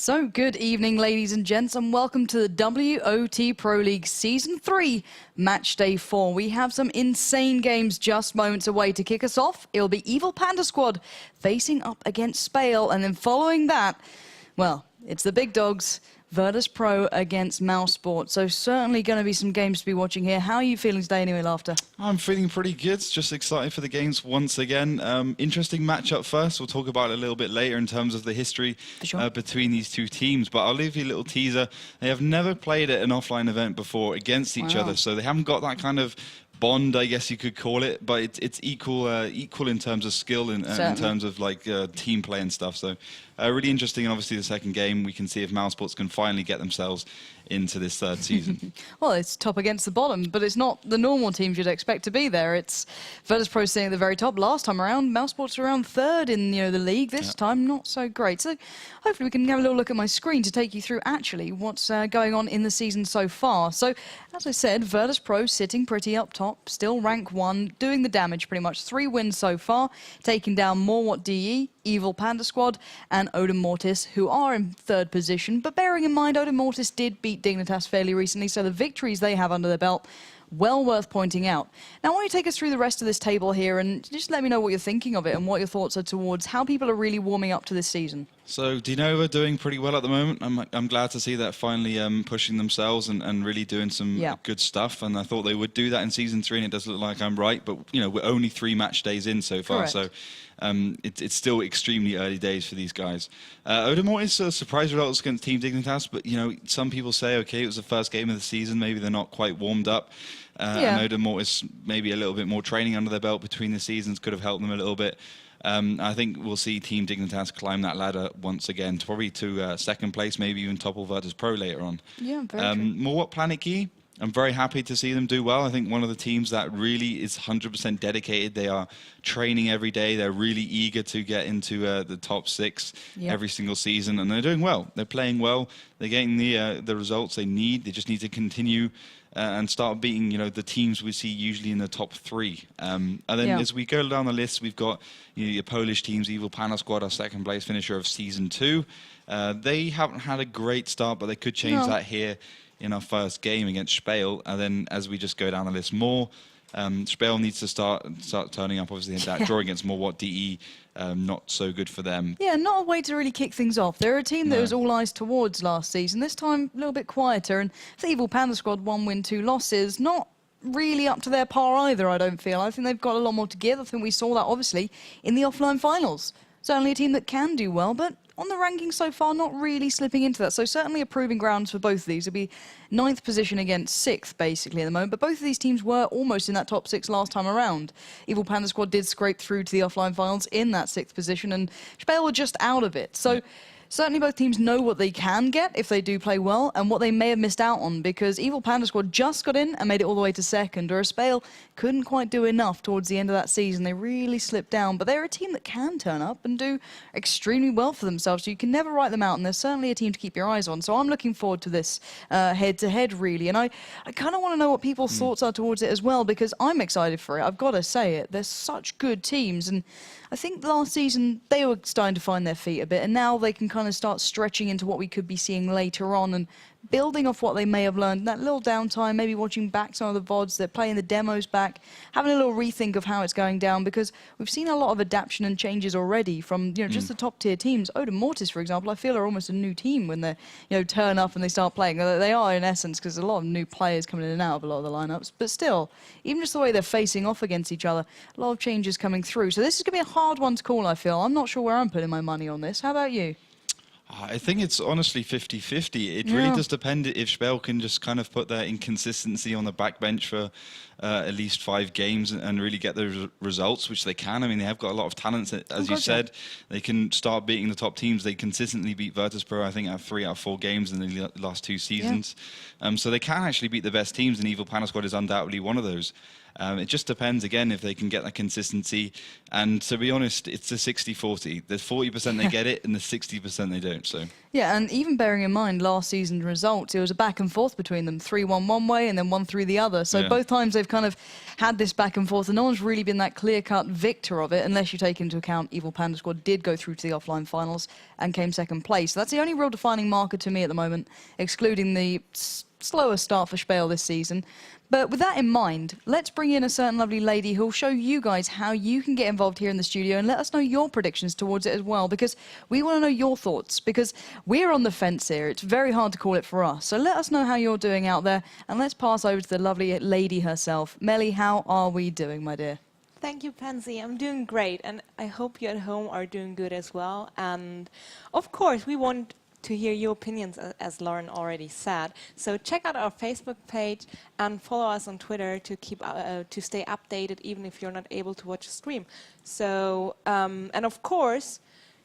So, good evening, ladies and gents, and welcome to the WoT Pro League Season 3, Match Day 4. We have some insane games just moments away to kick us off. It'll be Evil Panda Squad facing up against Spale, and then following that, well, it's the big dogs, WoT Pro against Mousesports. So certainly going to be some games to be watching here. How are you feeling today anyway, Laughter? I'm feeling pretty good. Just excited for the games once again. Interesting matchup first. We'll talk about it a little bit later in terms of the history between these two teams. But I'll leave you a little teaser. They have never played at an offline event before against each other. So they haven't got that kind of bond, I guess you could call it, but it's equal in terms of skill and in terms of like team play and stuff. So really interesting. And obviously the second game, we can see if Mousesports can finally get themselves into this third season. Well, it's top against the bottom, but it's not the normal teams you'd expect to be there. It's WoT Pro sitting at the very top. Last time around, Mousesports were around third in the league. This time, not so great. So hopefully we can have a little look at my screen to take you through actually what's going on in the season so far. So as I said, WoT Pro sitting pretty up top, still rank 1, doing the damage pretty much. 3 wins so far, taking down WoT DE, Evil Panda Squad, and Odin Mortis, who are in third position. But bearing in mind, Odin Mortis did beat Dignitas fairly recently, so the victories they have under their belt, well worth pointing out. Now, I want you to take us through the rest of this table here and just let me know what you're thinking of it and what your thoughts are towards how people are really warming up to this season. So Dinova doing pretty well at the moment. I'm glad to see that finally pushing themselves and really doing some good stuff. And I thought they would do that in Season 3, and it does look like I'm right. But, you know, we're only 3 match days in so far. Correct. So it's still extremely early days for these guys. Odin Mortis, surprise results against Team Dignitas. But, you know, some people say, OK, it was the first game of the season. Maybe they're not quite warmed up. And Odin Mortis, maybe a little bit more training under their belt between the seasons could have helped them a little bit. I think we'll see Team Dignitas climb that ladder once again, probably to second place, maybe even topple WoT Pro later on. Yeah, very true. WoT Planet Key, I'm very happy to see them do well. I think one of the teams that really is 100% dedicated. They are training every day. They're really eager to get into the top 6 every single season, and they're doing well. They're playing well. They're getting the results they need. They just need to continue and start beating, you know, the teams we see usually in the top 3. And then as we go down the list, we've got your Polish teams, Evil Panda Squad, our second place finisher of Season 2. They haven't had a great start, but they could change that here in our first game against Spale. And then as we just go down the list more, Spale needs to start turning up. Obviously, that draw against WoT DE, not so good for them. Yeah, not a way to really kick things off. They're a team that was all eyes towards last season. This time, a little bit quieter. And the Evil Panda Squad, 1 win, 2 losses. Not really up to their par either, I don't feel. I think they've got a lot more to give. I think we saw that, obviously, in the offline finals. Certainly a team that can do well, but on the rankings so far, not really slipping into that. So certainly a proving grounds for both of these. It'll be 9th position against 6th, basically, at the moment. But both of these teams were almost in that top 6 last time around. Evil Panda Squad did scrape through to the offline finals in that 6th position, and Spale were just out of it. So certainly both teams know what they can get if they do play well and what they may have missed out on, because Evil Panda Squad just got in and made it all the way to 2nd, whereas Spale couldn't quite do enough towards the end of that season. They really slipped down, but they're a team that can turn up and do extremely well for themselves, so you can never write them out, and they're certainly a team to keep your eyes on. So I'm looking forward to this head-to-head, really, and I kind of want to know what people's thoughts are towards it as well, because I'm excited for it. I've got to say it. They're such good teams, and I think last season they were starting to find their feet a bit, and now they can kind of start stretching into what we could be seeing later on and building off what they may have learned. That little downtime, maybe watching back some of the VODs, they're playing the demos back, having a little rethink of how it's going down, because we've seen a lot of adaptation and changes already from, you know, just the top tier teams. Odin Mortis, for example, I feel are almost a new team when they, you know, turn up and they start playing. They are in essence, because there's a lot of new players coming in and out of a lot of the lineups, but still, even just the way they're facing off against each other, a lot of changes coming through. So this is going to be a hard one to call, I feel. I'm not sure where I'm putting my money on this. How about you? I think it's honestly 50-50. It really does depend if Spale can just kind of put their inconsistency on the backbench for at least 5 games and really get the results, which they can. I mean, they have got a lot of talent, as you said. They can start beating the top teams. They consistently beat WoT Pro, I think, 3 out of 4 games in the last 2 seasons. So they can actually beat the best teams, and Evil Panda Squad is undoubtedly one of those. It just depends, again, if they can get that consistency. And to be honest, it's a 60-40. The 40% they get it, and the 60% they don't. So yeah, and even bearing in mind last season's results, it was a back and forth between them, 3-1 one way and then 1-3 the other. So both times they've kind of had this back and forth, and no one's really been that clear-cut victor of it, unless you take into account Evil Panda Squad did go through to the offline finals and came second place. So that's the only real defining marker to me at the moment, excluding the slower start for Spale this season. But with that in mind, let's bring in a certain lovely lady who'll show you guys how you can get involved here in the studio and let us know your predictions towards it as well, because we want to know your thoughts, because we're on the fence here. It's very hard to call it for us. So let us know how you're doing out there, and let's pass over to the lovely lady herself. Melly, how are we doing, my dear? Thank you, Pansy. I'm doing great, and I hope you at home are doing good as well. And of course, we want to hear your opinions, as Lauren already said. So check out our Facebook page and follow us on Twitter to keep to stay updated, even if you're not able to watch a stream. So and of course,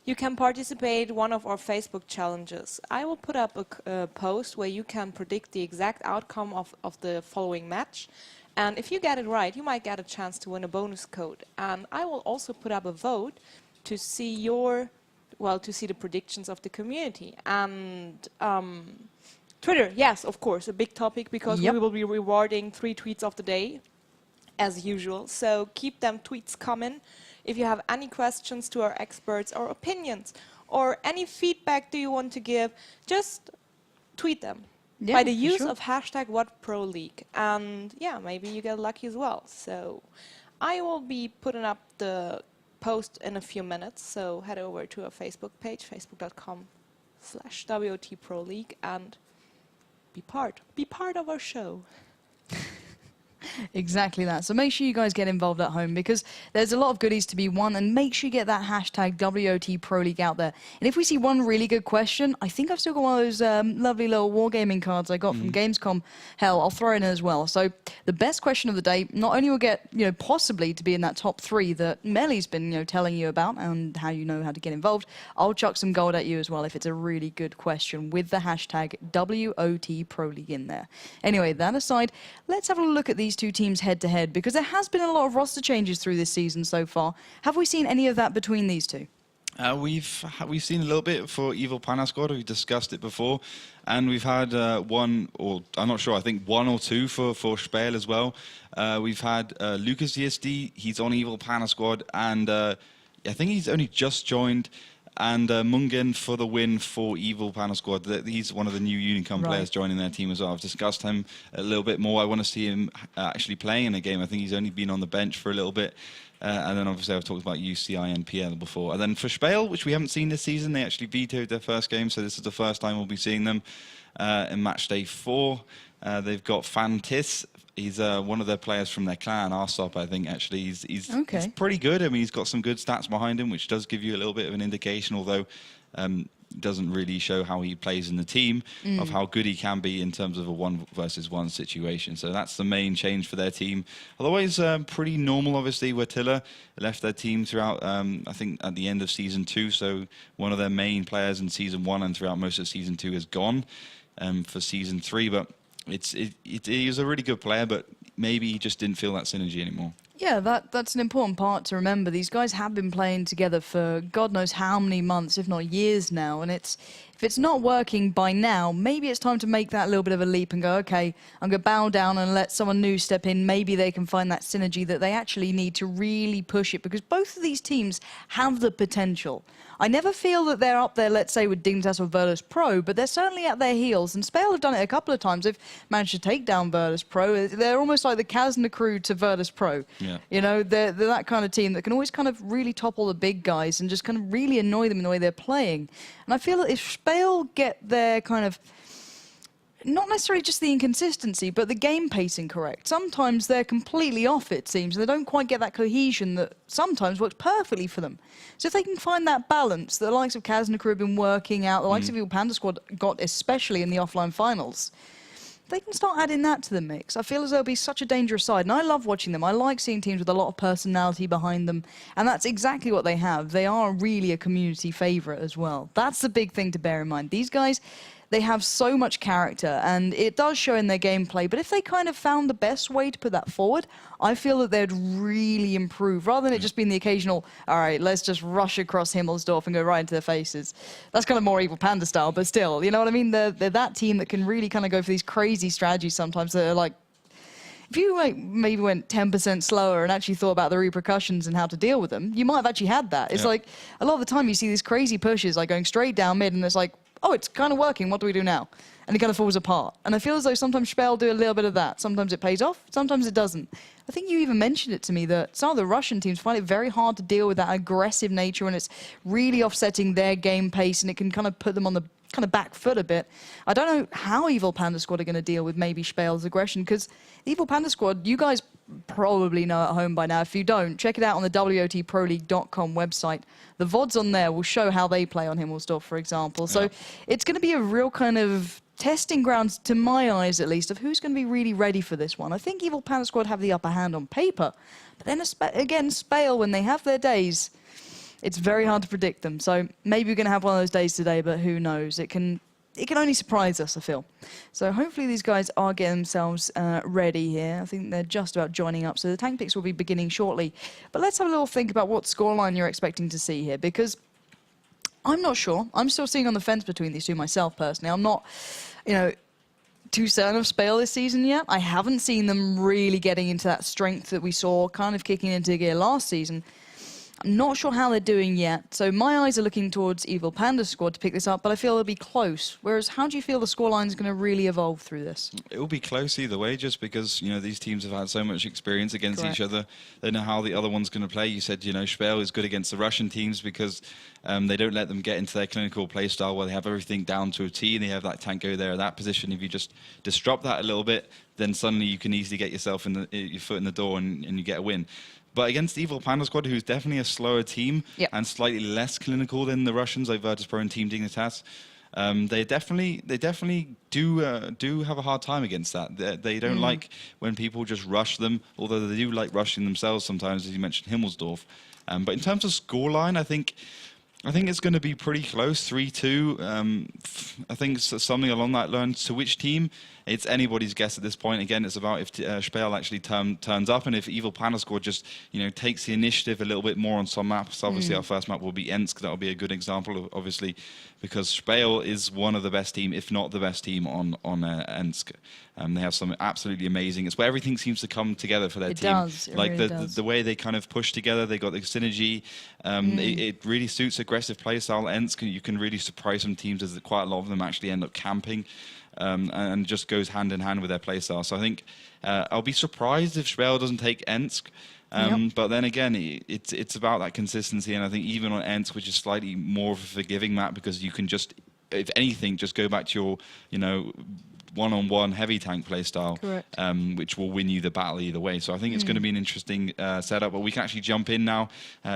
you can participate in one of our Facebook challenges. I will put up a post where you can predict the exact outcome of the following match. And if you get it right, you might get a chance to win a bonus code. And I will also put up a vote to see to see the predictions of the community. And Twitter, yes, of course, a big topic, because we will be rewarding 3 tweets of the day, as usual. So keep them tweets coming. If you have any questions to our experts or opinions or any feedback do you want to give, just tweet them by the use of hashtag WoT Pro League. And yeah, maybe you get lucky as well. So I will be putting up the post in a few minutes, so head over to our Facebook page, facebook.com/WoT Pro League, and be part of our show. Exactly that. So make sure you guys get involved at home, because there's a lot of goodies to be won, and make sure you get that hashtag WoT Pro League out there. And if we see one really good question, I think I've still got one of those lovely little wargaming cards I got from Gamescom. Hell, I'll throw in as well. So the best question of the day not only will get, possibly to be in that top 3 that Melly's been, telling you about and how you know how to get involved, I'll chuck some gold at you as well if it's a really good question with the hashtag WoT Pro League in there. Anyway, that aside, let's have a look at these two teams head-to-head, because there has been a lot of roster changes through this season so far. Have we seen any of that between these two? We've seen a little bit for Evil Panda Squad. We've discussed it before, and we've had one, or I'm not sure, I think 1 or 2 for Spale as well. We've had Lucas ESD, he's on Evil Panda Squad, and I think he's only just joined. And Mungen for the win for Evil Panda Squad. He's one of the new Unicom players joining their team as well. I've discussed him a little bit more. I want to see him actually playing in a game. I think he's only been on the bench for a little bit. And then obviously I've talked about UCI and PL before. And then for Spale, which we haven't seen this season, they actually vetoed their first game. So this is the first time we'll be seeing them in Matchday 4. They've got Fantis. He's one of their players from their clan, Arsop, I think, actually. He's pretty good. I mean, he's got some good stats behind him, which does give you a little bit of an indication, although doesn't really show how he plays in the team, of how good he can be in terms of a 1-versus-1 situation. So that's the main change for their team. Otherwise, pretty normal, obviously. Watilla left their team throughout, I think, at the end of Season 2. So one of their main players in Season 1 and throughout most of Season 2 is gone for Season 3. But he was a really good player, but maybe he just didn't feel that synergy anymore. Yeah, that's an important part to remember. These guys have been playing together for God knows how many months, if not years now, and if it's not working by now, maybe it's time to make that little bit of a leap and go, okay, I'm going to bow down and let someone new step in. Maybe they can find that synergy that they actually need to really push it, because both of these teams have the potential. I never feel that they're up there, let's say, with Dignitas or Virtus Pro, but they're certainly at their heels. And Spale have done it a couple of times. They've managed to take down Virtus Pro. They're almost like the Kazna crew to Virtus Pro. Yeah. They're that kind of team that can always kind of really topple the big guys and just kind of really annoy them in the way they're playing. And I feel that if Spale get their kind of, not necessarily just the inconsistency, but the game pacing correct. Sometimes they're completely off, it seems. They don't quite get that cohesion that sometimes works perfectly for them. So if they can find that balance that the likes of Kazna Crew have been working out, the likes of Evil Panda Squad got especially in the offline finals, they can start adding that to the mix. I feel as though it'll be such a dangerous side, and I love watching them. I like seeing teams with a lot of personality behind them, and that's exactly what they have. They are really a community favourite as well. That's the big thing to bear in mind. These guys, they have so much character, and it does show in their gameplay. But if they kind of found the best way to put that forward, I feel that they'd really improve, rather than it just being the occasional, all right, let's just rush across Himmelsdorf and go right into their faces. That's kind of more Evil Panda style, but still, you know what I mean? They're that team that can really kind of go for these crazy strategies sometimes that are like, if you maybe went 10% slower and actually thought about the repercussions and how to deal with them, you might have actually had that. It's like, a lot of the time you see these crazy pushes, like going straight down mid, and it's like, oh, it's kind of working, what do we do now? And it kind of falls apart. And I feel as though sometimes Spale do a little bit of that. Sometimes it pays off, sometimes it doesn't. I think you even mentioned it to me that some of the Russian teams find it very hard to deal with that aggressive nature, and it's really offsetting their game pace, and it can kind of put them on the kind of back foot a bit. I don't know how Evil Panda Squad are going to deal with maybe Spale's aggression, because Evil Panda Squad, you guys probably know at home by now. If you don't, check it out on the WoTProLeague.com website. The VODs on there will show how they play on Himmelsdorf, for example. So it's going to be a real kind of testing grounds, to my eyes at least, of who's going to be really ready for this one. I think Evil Panda Squad have the upper hand on paper, but then again, Spale, when they have their days, it's very hard to predict them. So maybe we're going to have one of those days today, but who knows? It can only surprise us, I feel. So hopefully these guys are getting themselves ready here. I think they're just about joining up. So the tank picks will be beginning shortly. But let's have a little think about what scoreline you're expecting to see here, because I'm not sure. I'm still sitting on the fence between these two myself, personally. I'm not, too certain of Spale this season yet. I haven't seen them really getting into that strength that we saw kind of kicking into gear last season. I'm not sure how they're doing yet, so my eyes are looking towards Evil Panda Squad to pick this up, but I feel it'll be close. Whereas, how do you feel the scoreline is going to really evolve through this? It will be close either way, just because, these teams have had so much experience against each other. They know how the other one's going to play. You said, Spale is good against the Russian teams because they don't let them get into their clinical play style where they have everything down to a T, and they have that tank go there at that position. If you just disrupt that a little bit, then suddenly you can easily get yourself your foot in the door and you get a win. But against Evil Panda Squad, who's definitely a slower team and slightly less clinical than the Russians, like WoT Pro and Team Dignitas, they definitely do have a hard time against that. They don't like when people just rush them, although they do like rushing themselves sometimes, as you mentioned, Himmelsdorf. But in terms of scoreline, I think it's going to be pretty close, 3-2. I think it's something along that line. To which team? It's anybody's guess at this point. Again, it's about if Spale actually turns up, and if Evil Panda Squad just takes the initiative a little bit more on some maps. Obviously, our first map will be Ensk. That'll be a good example, obviously, because Spale is one of the best team, if not the best team on Ensk. They have something absolutely amazing. It's where everything seems to come together for their team. Does. It like really does. The way they kind of push together, they got the synergy. It really suits aggressive play style. Ensk, you can really surprise some teams, as quite a lot of them actually end up camping. And just goes hand in hand with their playstyle. So I think I'll be surprised if Spale doesn't take Ensk. But then again, it's about that consistency. And I think even on Ensk, which is slightly more of a forgiving map, because you can just, if anything, just go back to your, one-on-one heavy tank playstyle, which will win you the battle either way. So I think it's going to be an interesting setup. But we can actually jump in now.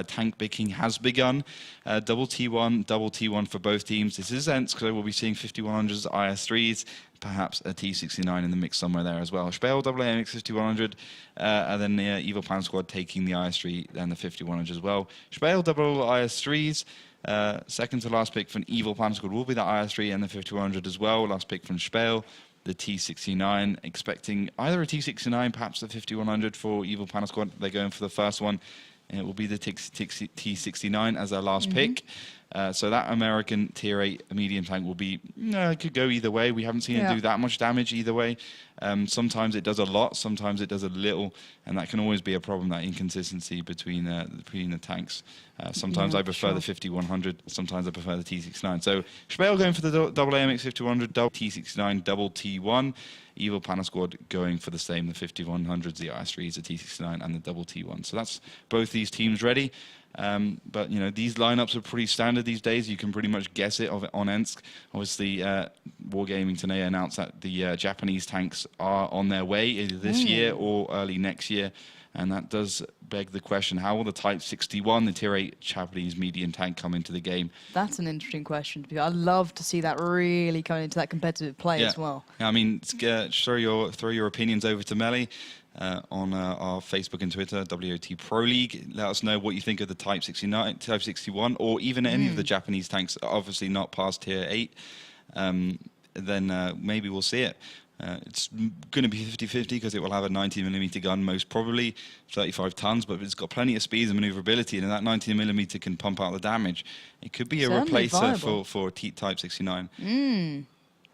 Tank picking has begun. Double T1 for both teams. This is Ensk, so we'll be seeing 5100s, IS3s, perhaps a T69 in the mix somewhere there as well. Spale AMX 5100, and then the Evil Panda Squad taking the IS3 and the 5100 as well. Spale double IS3s. Second to last pick from Evil Panda Squad will be the IS3 and the 5100 as well. Last pick from Spale, the T69. Expecting either a T69, perhaps the 5100 for Evil Panda Squad. They're going for the first one. It will be the T69 as their last pick. So that American Tier 8 medium tank will be, it could go either way. We haven't seen it do that much damage either way. Sometimes it does a lot, sometimes it does a little, and that can always be a problem, that inconsistency between the tanks. Sometimes I prefer the 5100, sometimes I prefer the T69. So Spale going for the double AMX 5100, double T69, double T1. Evil Panda Squad going for the same, the 5100s, the IS3s, the T69, and the double T1. So that's both these teams ready. But these lineups are pretty standard these days. You can pretty much guess it on Ensk. Obviously, Wargaming today announced that the Japanese tanks are on their way either this year or early next year. And that does beg the question, how will the Type 61, the Tier 8 Japanese medium tank, come into the game? That's an interesting question. I'd love to see that really come into that competitive play as well. I mean, throw your opinions over to Melly on our Facebook and Twitter, WoT Pro League. Let us know what you think of the Type 69, Type 61, or even any of the Japanese tanks, obviously not past Tier 8. then maybe we'll see it. It's going to be 50-50 because it will have a 90mm gun, most probably 35 tons, but it's got plenty of speed and maneuverability, and that 90mm can pump out the damage. It could be a replacer for Type 69.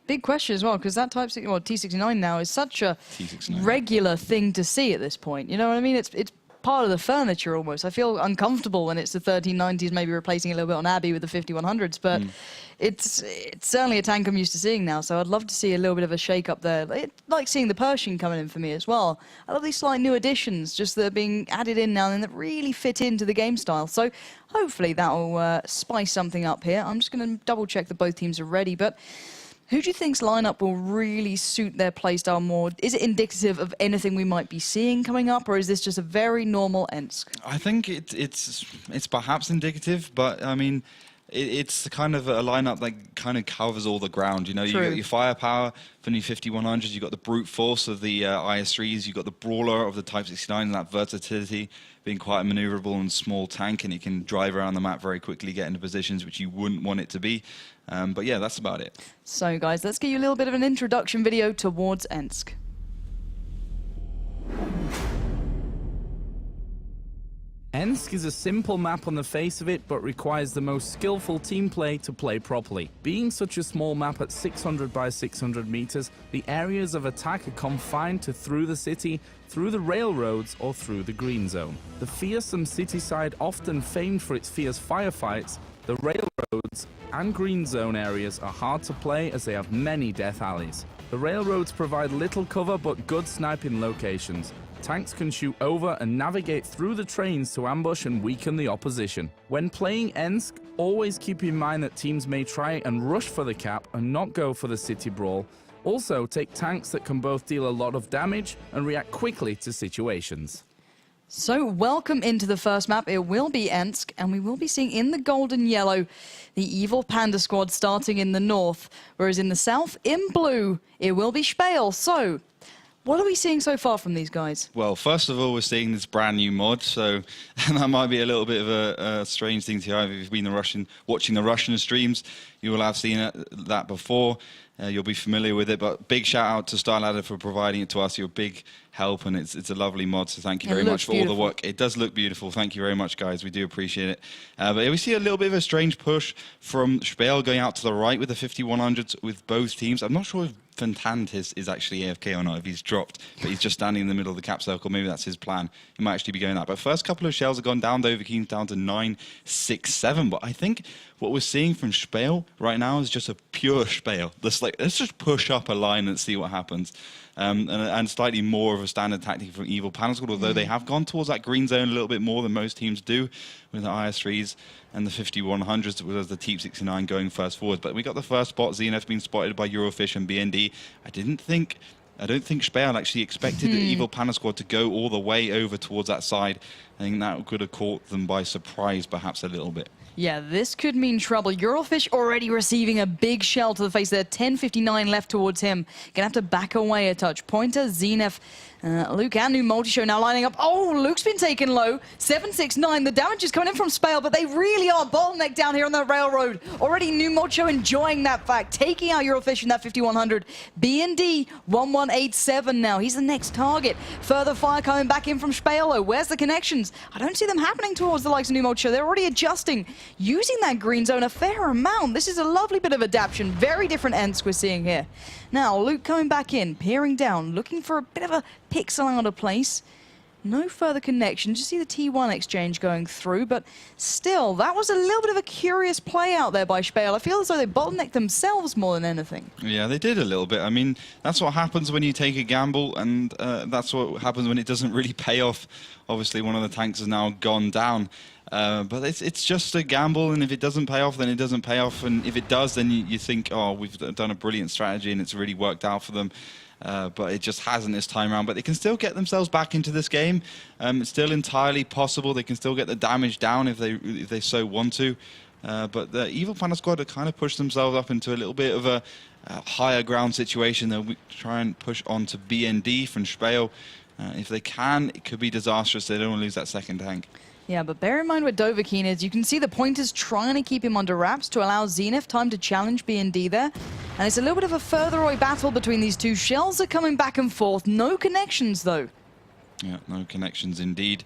Big question as well, because that T69 now is such a T69. regular thing to see at this point. You know what I mean? It's part of the furniture almost. I feel uncomfortable when it's the 1390s, maybe replacing a little bit on Abbey with the 5100s, but it's certainly a tank I'm used to seeing now, so I'd love to see a little bit of a shake-up there. Like seeing the Pershing coming in for me as well. I love these slight new additions, just that are being added in now and that really fit into the game style. So hopefully that'll spice something up here. I'm just going to double-check that both teams are ready, but who do you think's lineup will really suit their playstyle more? Is it indicative of anything we might be seeing coming up, or is this just a very normal Ensk? I think it's perhaps indicative, but I mean, it's kind of a lineup that kind of covers all the ground. You know, you got your firepower from the 5100s, you got the brute force of the IS-3s, you got the brawler of the Type 69, and that versatility, being quite a maneuverable and small tank, and it can drive around the map very quickly, get into positions which you wouldn't want it to be. But yeah, that's about it. So guys, let's give you a little bit of an introduction video towards Ensk. Ensk is a simple map on the face of it, but requires the most skillful team play to play properly. Being such a small map at 600 by 600 meters, the areas of attack are confined to through the city, through the railroads, or through the green zone. The fearsome city side, often famed for its fierce firefights, the railroads and green zone areas are hard to play as they have many death alleys. The railroads provide little cover but good sniping locations. Tanks can shoot over and navigate through the trains to ambush and weaken the opposition. When playing Ensk, always keep in mind that teams may try and rush for the cap and not go for the city brawl. Also, take tanks that can both deal a lot of damage and react quickly to situations. So welcome into the first map. It will be Ensk, and we will be seeing in the gold and yellow the evil Panda squad starting in the north, whereas in the south, in blue, it will be Spale. So what are we seeing so far from these guys? Well, first of all, we're seeing this brand new mod, so that might be a little bit of a strange thing to hear. If you've been watching the Russian streams, you will have seen that before. You'll be familiar with it, but big shout out to StarLadder for providing it to us. You're a big help, and it's a lovely mod, so thank you very much for all the work. It does look beautiful. Thank you very much, guys. We do appreciate it. But we see a little bit of a strange push from Spale going out to the right with the 5100s with both teams. I'm not sure if Fantand is actually AFK or not, if he's dropped, but he's just standing in the middle of the cap circle. Maybe that's his plan. He might actually be going that. But first couple of shells have gone down. Dovahkiin's down to 967. But I think what we're seeing from Spale right now is just a pure Spale. Let's just push up a line and see what happens. And slightly more of a standard tactic from Evil Panda squad, although they have gone towards that green zone a little bit more than most teams do with the IS-3s and the 5100s with the Type 69 going first forward. But we got the first spot. Zenith being spotted by Eurofish and BND. I don't think Spale actually expected the Evil Panda squad to go all the way over towards that side. I think that could have caught them by surprise, perhaps a little bit. Yeah, this could mean trouble. Eurofish already receiving a big shell to the face there. 10:59 left towards him. Gonna have to back away a touch. Pointer, Zenith, Luke and New Multishow now lining up. Oh, Luke's been taken low. 769. The damage is coming in from Spale, but they really are bottlenecked down here on the railroad. Already New Multishow enjoying that fact, taking out Eurofish in that 5100. B&D 1187 now. He's the next target. Further fire coming back in from Spale. Where's the connections? I don't see them happening towards the likes of New Multishow. They're already adjusting, using that green zone a fair amount. This is a lovely bit of adaptation. Very different Ensk we're seeing here. Now, Luke coming back in, peering down, looking for a bit of a pixel out of place. No further connection. Just see the T1 exchange going through, but still, that was a little bit of a curious play out there by Spale. I feel as though they bottlenecked themselves more than anything. Yeah, they did a little bit. I mean, that's what happens when you take a gamble, and that's what happens when it doesn't really pay off. Obviously, one of the tanks has now gone down. But it's just a gamble, and if it doesn't pay off, then it doesn't pay off. And if it does, then you think, oh, we've done a brilliant strategy and it's really worked out for them. But it just hasn't this time around. But they can still get themselves back into this game. It's still entirely possible. They can still get the damage down if they so want to. But the Evil Panda squad have kind of pushed themselves up into a little bit of a higher ground situation. They'll try and push on to BND from Spale. If they can, it could be disastrous. They don't want to lose that second tank. Yeah, but bear in mind where Dovahkiin is. You can see the pointers trying to keep him under wraps to allow Zenith time to challenge B&D there. And it's a little bit of a further away battle between these two. Shells are coming back and forth. No connections, though. Yeah, no connections indeed.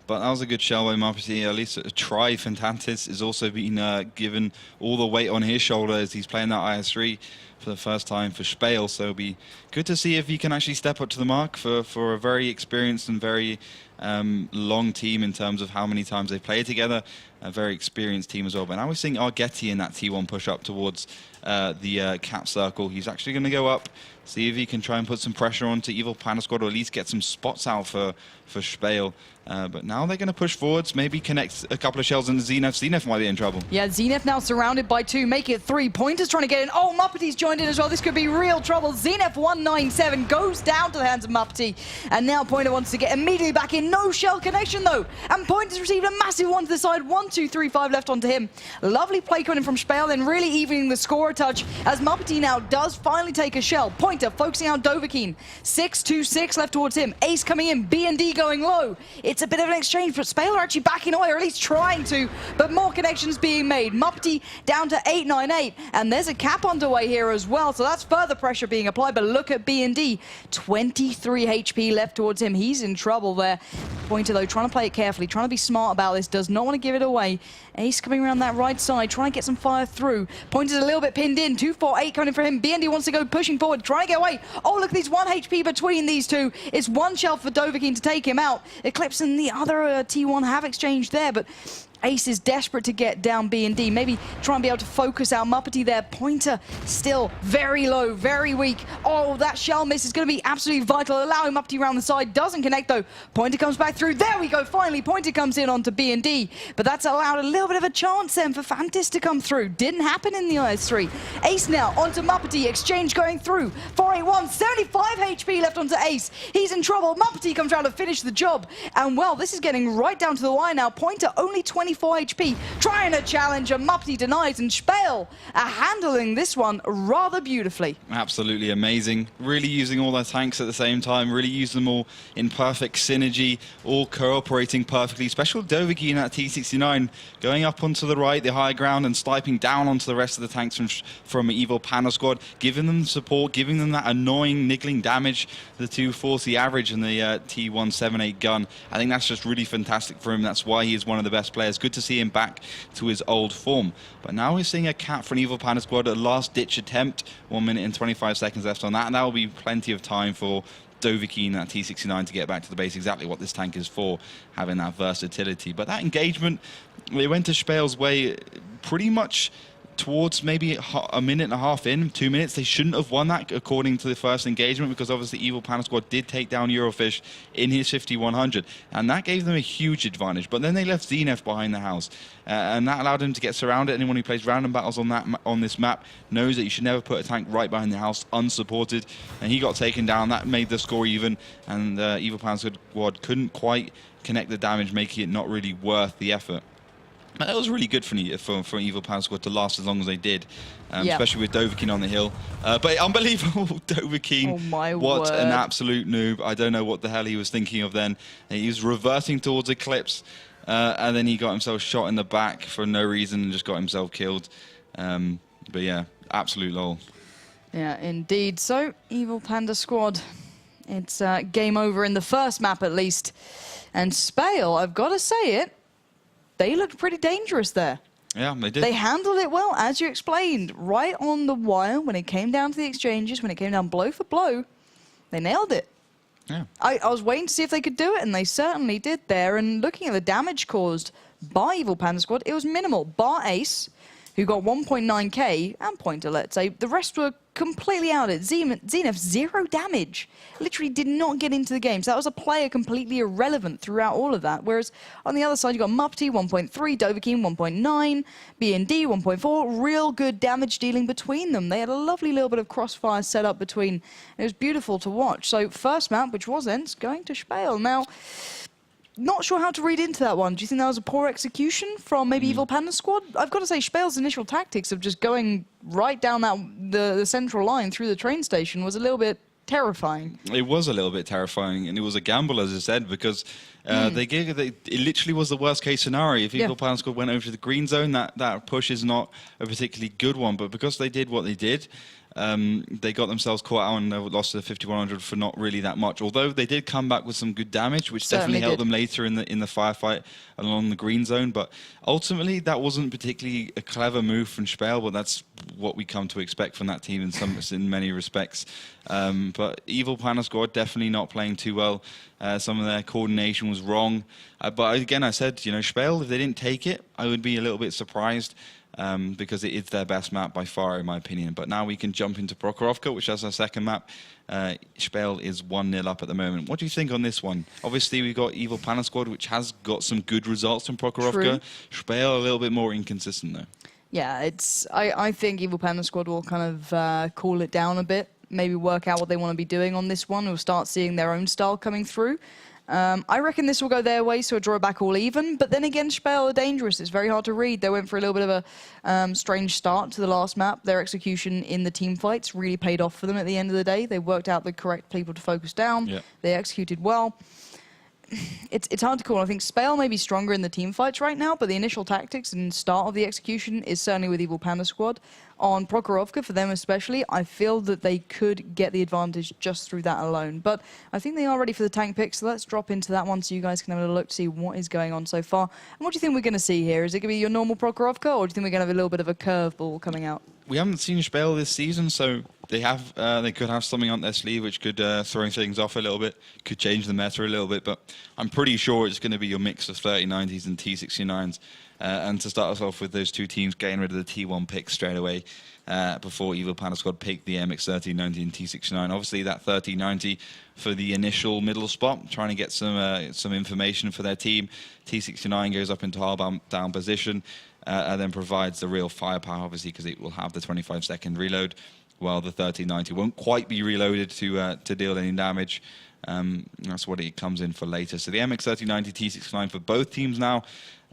But that was a good shell by Muppety. At least a try. Fantantis has also been given all the weight on his shoulder as he's playing that IS-3 for the first time for Spale. So it'll be good to see if he can actually step up to the mark for a very experienced and very long team in terms of how many times they've played together. A very experienced team as well. But now we're seeing Argeti in that T1 push up towards the cap circle. He's actually going to go up, see if he can try and put some pressure onto Evil Panda Squad, or at least get some spots out for Spale. But now they're going to push forwards, maybe connect a couple of shells into Zenith. Zenith might be in trouble. Yeah, Zenith now surrounded by 2, make it 3. Pointer's trying to get in. Oh, Muppety's joined in as well. This could be real trouble. Zenith 197 goes down to the hands of Muppety. And now Pointer wants to get immediately back in. No shell connection, though. And Pointer's received a massive one to the side. 1, 2, 3, 5 left onto him. Lovely play coming in from Spale, then really evening the score a touch as Muppety now does finally take a shell. Pointer focusing on Dovahkiin. 6, 2, 6 left towards him. Ace coming in. B&D going low. It's a bit of an exchange, but Spale are actually backing away, or at least trying to, but more connections being made. Muppety down to 898, and there's a cap underway here as well, so that's further pressure being applied, but look at B&D. 23 HP left towards him. He's in trouble there. Pointer, though, trying to play it carefully, trying to be smart about this, does not want to give it away. Ace coming around that right side, trying to get some fire through. Pointer's a little bit pinned in. 248 coming for him. B&D wants to go pushing forward, trying to get away. Oh, look at these 1 HP between these two. It's 1 shell for Dovahkiin to take him out. Eclipse and the other T1 have exchanged there, but Ace is desperate to get down B&D. Maybe try and be able to focus out Muppety there. Pointer still very low, very weak. Oh, that shell miss is going to be absolutely vital. Allowing Muppety around the side. Doesn't connect, though. Pointer comes back through. There we go. Finally, Pointer comes in onto B&D. But that's allowed a little bit of a chance then for Fantis to come through. Didn't happen in the IS-3. Ace now onto Muppety. Exchange going through. 481, 75 HP left onto Ace. He's in trouble. Muppety comes around to finish the job. And, well, this is getting right down to the wire now. Pointer only 24 HP, trying to challenge, and Muppety denies, and Spale are handling this one rather beautifully. Absolutely amazing. Really using all their tanks at the same time, really using them all in perfect synergy, all cooperating perfectly. Especially Dovahkiin at T69, going up onto the right, the high ground, and sniping down onto the rest of the tanks from Evil Panda Squad, giving them support, giving them that annoying niggling damage, the 240 average and the T178 gun. I think that's just really fantastic for him. That's why he is one of the best players. Good to see him back to his old form. But now we're seeing a cap for an Evil Panda Squad, a last-ditch attempt. 1 minute and 25 seconds left on that, and that will be plenty of time for Dovahkiin at T69 to get back to the base. Exactly what this tank is for, having that versatility. But that engagement, it went to Spale's way pretty much towards maybe a minute and a half in, 2 minutes. They shouldn't have won that according to the first engagement, because obviously Evil Panda Squad did take down Eurofish in his 50-100, and that gave them a huge advantage. But then they left Zenith behind the house, and that allowed him to get surrounded. Anyone who plays random battles on this map knows that you should never put a tank right behind the house unsupported, and he got taken down. That made the score even, and Evil Panda Squad couldn't quite connect the damage, making it not really worth the effort. That was really good for Evil Panda Squad to last as long as they did, especially with Dovahkiin on the hill. But unbelievable, Dovahkiin. Oh my what word. an absolute noob. I don't know what the hell he was thinking of then. He was reversing towards Eclipse, and then he got himself shot in the back for no reason and just got himself killed. But yeah, absolute lol. Yeah, indeed. So, Evil Panda Squad, it's game over in the first map at least. And Spale, I've got to say it, they looked pretty dangerous there. Yeah, they did. They handled it well, as you explained, right on the wire when it came down to the exchanges, when it came down blow for blow. They nailed it. Yeah. I was waiting to see if they could do it, and they certainly did there. And looking at the damage caused by Evil Panda Squad, it was minimal. Bar Ace, who got 1.9k, and Pointer, let's say. The rest were completely out of it. Zenith, 0 damage. Literally did not get into the game. So that was a player completely irrelevant throughout all of that. Whereas on the other side, you got Muppety, 1.3, Dovahkiin, 1.9, B&D, 1.4. Real good damage dealing between them. They had a lovely little bit of crossfire set up between. It was beautiful to watch. So first map, which was Ents, going to Spale. Now, not sure how to read into that one. Do you think that was a poor execution from maybe Evil Panda Squad? I've got to say, Spale's initial tactics of just going right down the central line through the train station was a little bit terrifying. It was a little bit terrifying, and it was a gamble, as I said, because It literally was the worst case scenario. If Eagle Panda Squad went over to the green zone, that push is not a particularly good one. But because they did what they did, they got themselves caught out and lost to the 5100 for not really that much. Although they did come back with some good damage, which definitely helped them later in the firefight along the green zone. But ultimately, that wasn't particularly a clever move from Spale, but that's what we come to expect from that team in many respects. But Evil Panda Squad definitely not playing too well. Some of their coordination was wrong. But again, I said, Spale, if they didn't take it, I would be a little bit surprised. Because it is their best map by far, in my opinion. But now we can jump into Prokhorovka, which has our second map. Spale is 1-0 up at the moment. What do you think on this one? Obviously, we've got Evil Panda Squad, which has got some good results in Prokhorovka. Spale a little bit more inconsistent, though. Yeah, I think Evil Panda Squad will kind of cool it down a bit, maybe work out what they want to be doing on this one. We'll start seeing their own style coming through. I reckon this will go their way, so a draw back all even. But then again, Spale are dangerous. It's very hard to read. They went for a little bit of a strange start to the last map. Their execution in the team fights really paid off for them at the end of the day. They worked out the correct people to focus down. Yeah. They executed well. It's hard to call. I think Spale may be stronger in the team fights right now, but the initial tactics and start of the execution is certainly with Evil Panda Squad. On Prokhorovka, for them especially, I feel that they could get the advantage just through that alone. But I think they are ready for the tank pick, so let's drop into that one so you guys can have a look to see what is going on so far. And what do you think we're going to see here? Is it going to be your normal Prokhorovka, or do you think we're going to have a little bit of a curveball coming out? We haven't seen Spale this season, so they could have something on their sleeve which could throw things off a little bit, could change the meta a little bit, but I'm pretty sure it's going to be your mix of 3090s and T69s. And to start us off with those two teams getting rid of the T1 pick straight away before Evil Panda Squad picked the MX1390 and T69. Obviously that 1390 for the initial middle spot, trying to get some information for their team. T69 goes up into hard down position and then provides the real firepower, obviously, because it will have the 25-second reload, while the 1390 won't quite be reloaded to deal any damage. That's what it comes in for later. So the MX1390, T69 for both teams now.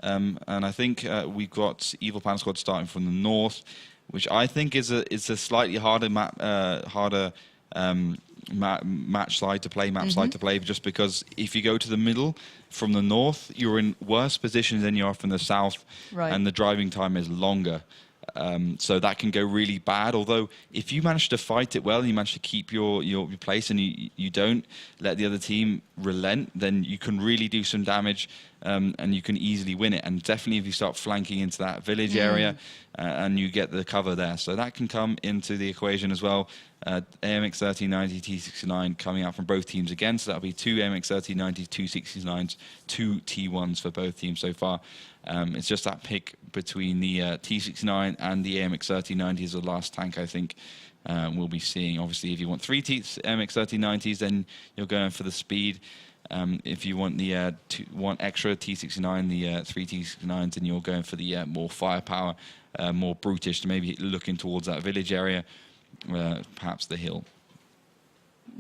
And I think we've got Evil Panda Squad starting from the north, which I think is a slightly harder match side to play, just because if you go to the middle from the north, you're in worse position than you are from the south, and the driving time is longer. So that can go really bad. Although if you manage to fight it well and you manage to keep your place and you don't let the other team relent, then you can really do some damage and you can easily win it. And definitely if you start flanking into that village area and you get the cover there. So that can come into the equation as well. AMX 1390, T69 coming out from both teams again. So that'll be two AMX 1390s, two 69s, two T1s for both teams so far. It's just that pick between the T69 and the AMX 1390 is the last tank I think we'll be seeing. Obviously, if you want three AMX 1390s, then you're going for the speed. If you want the one extra T69, the three T69s, then you're going for the more firepower, more brutish, to maybe looking towards that village area, perhaps the hill.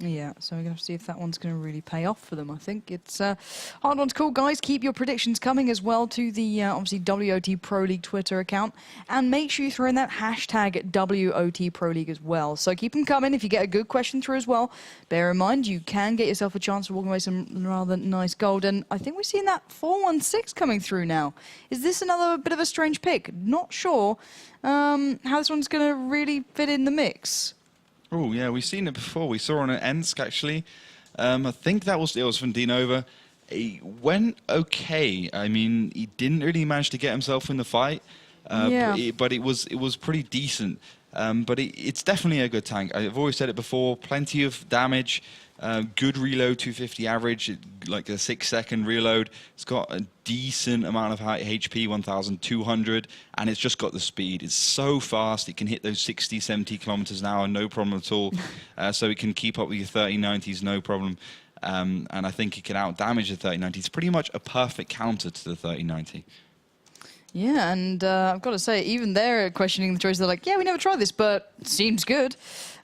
Yeah, so we're going to have to see if that one's going to really pay off for them, I think. It's a hard one to call. Guys, keep your predictions coming as well to the, obviously, WoT Pro League Twitter account. And make sure you throw in that hashtag WoT Pro League as well. So keep them coming if you get a good question through as well. Bear in mind, you can get yourself a chance of walking away some rather nice gold. And I think we're seeing that 416 coming through now. Is this another bit of a strange pick? Not sure how this one's going to really fit in the mix. Oh, yeah, we've seen it before. We saw on an Ensk, actually. I think it was from Dinova. He went okay. I mean, he didn't really manage to get himself in the fight, but it was pretty decent. But it's definitely a good tank. I've always said it before. Plenty of damage, good reload, 250 average, like a 6-second reload. It's got a decent amount of HP, 1,200, and it's just got the speed. It's so fast. It can hit those 60, 70 kilometers an hour, no problem at all. So it can keep up with your 3090s, no problem. And I think it can out-damage the 3090. It's pretty much a perfect counter to the 3090. Yeah, and I've got to say, even they're questioning the choice. They're like, yeah, we never tried this, but it seems good.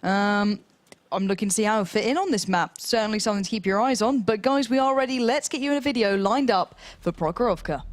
I'm looking to see how it'll fit in on this map. Certainly something to keep your eyes on. But guys, we are ready. Let's get you in a video lined up for Prokhorovka.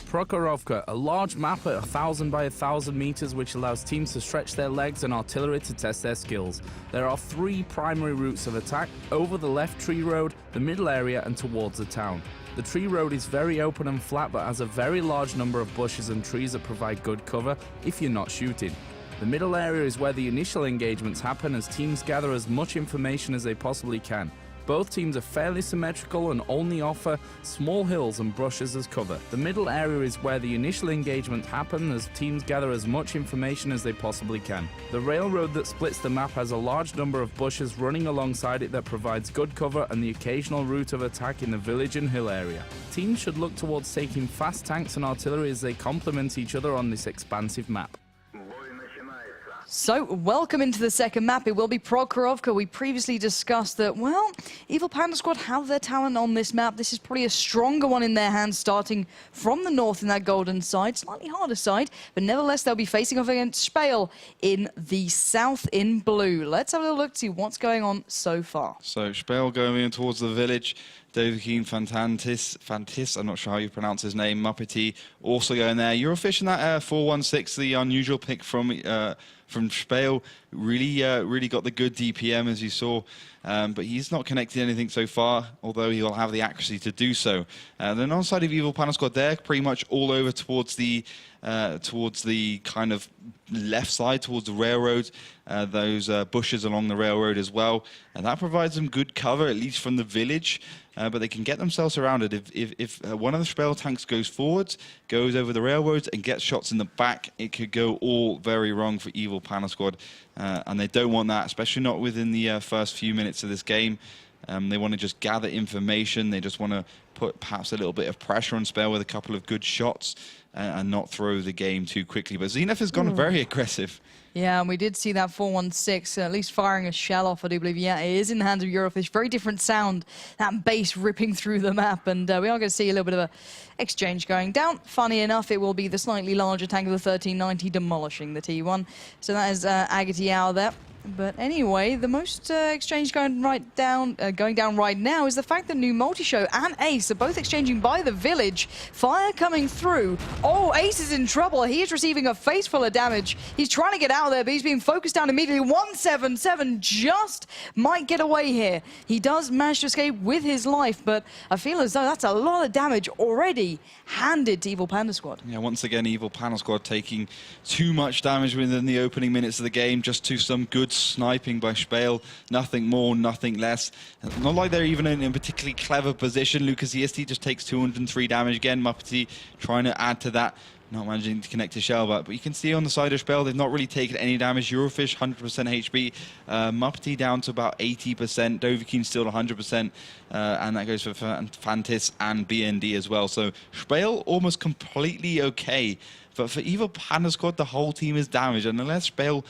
Prokhorovka, a large map at 1,000 by 1,000 meters which allows teams to stretch their legs and artillery to test their skills. There are 3 primary routes of attack: over the left tree road, the middle area and towards the town. The tree road is very open and flat but has a very large number of bushes and trees that provide good cover if you're not shooting. The middle area is where the initial engagements happen as teams gather as much information as they possibly can. Both teams are fairly symmetrical and only offer small hills and brushes as cover. The middle area is where the initial engagements happen as teams gather as much information as they possibly can. The railroad that splits the map has a large number of bushes running alongside it that provides good cover and the occasional route of attack in the village and hill area. Teams should look towards taking fast tanks and artillery as they complement each other on this expansive map. So, welcome into the second map. It will be Prokhorovka. We previously discussed that, well, Evil Panda Squad have their talent on this map. This is probably a stronger one in their hands, starting from the north in that golden side, slightly harder side, but nevertheless, they'll be facing off against Spale in the south in blue. Let's have a little look to see what's going on so far. So, Spale going in towards the village. Dovahkiin Fantis, I'm not sure how you pronounce his name, Muppety, also going there. Eurofish in that 416, the unusual pick from Spale, really got the good DPM as you saw, but he's not connected anything so far, although he'll have the accuracy to do so. Then on the side of Evil Panda Squad, they're pretty much all over towards the kind of left side, towards the railroad, those bushes along the railroad as well, and that provides them good cover, at least from the village. But they can get themselves surrounded if one of the Spale tanks goes forwards, goes over the railroads and gets shots in the back. It could go all very wrong for Evil Panda Squad, and they don't want that, especially not within the first few minutes of this game. They want to just gather information. They just want to put perhaps a little bit of pressure on Spale with a couple of good shots and not throw the game too quickly. But Zenith has gone very aggressive. Yeah, and we did see that 416 at least firing a shell off, I do believe. Yeah, it is in the hands of Eurofish. Very different sound, that bass ripping through the map. And we are going to see a little bit of a exchange going down. Funny enough, it will be the slightly larger tank of the 1390 demolishing the T1. So that is Agatiao there. But anyway, the most exchange going down right now is the fact that New Multishow and Ace are both exchanging by the village. Fire coming through. Oh, Ace is in trouble. He is receiving a face full of damage. He's trying to get out of there, but he's being focused down immediately. 177 just might get away here. He does manage to escape with his life, but I feel as though that's a lot of damage already handed to Evil Panda Squad. Yeah, once again, Evil Panda Squad taking too much damage within the opening minutes of the game, just to some good sniping by Spale, nothing more, nothing less. Not like they're even in a particularly clever position. Lucas EST just takes 203 damage again. Muppety trying to add to that, not managing to connect to shell, but you can see on the side of Spale, they've not really taken any damage. Eurofish 100% HP, Muppety down to about 80%, Dovahkiin still 100%, and that goes for Fantis and BND as well. So Spale almost completely okay. But for Evil Panda Squad, the whole team is damaged, and unless Spale,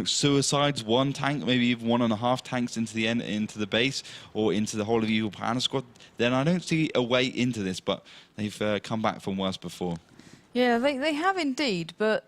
suicides one tank, maybe even 1.5 tanks into the base or into the whole of Evil Panda Squad, then I don't see a way into this. But they've come back from worse before. Yeah, they have indeed, but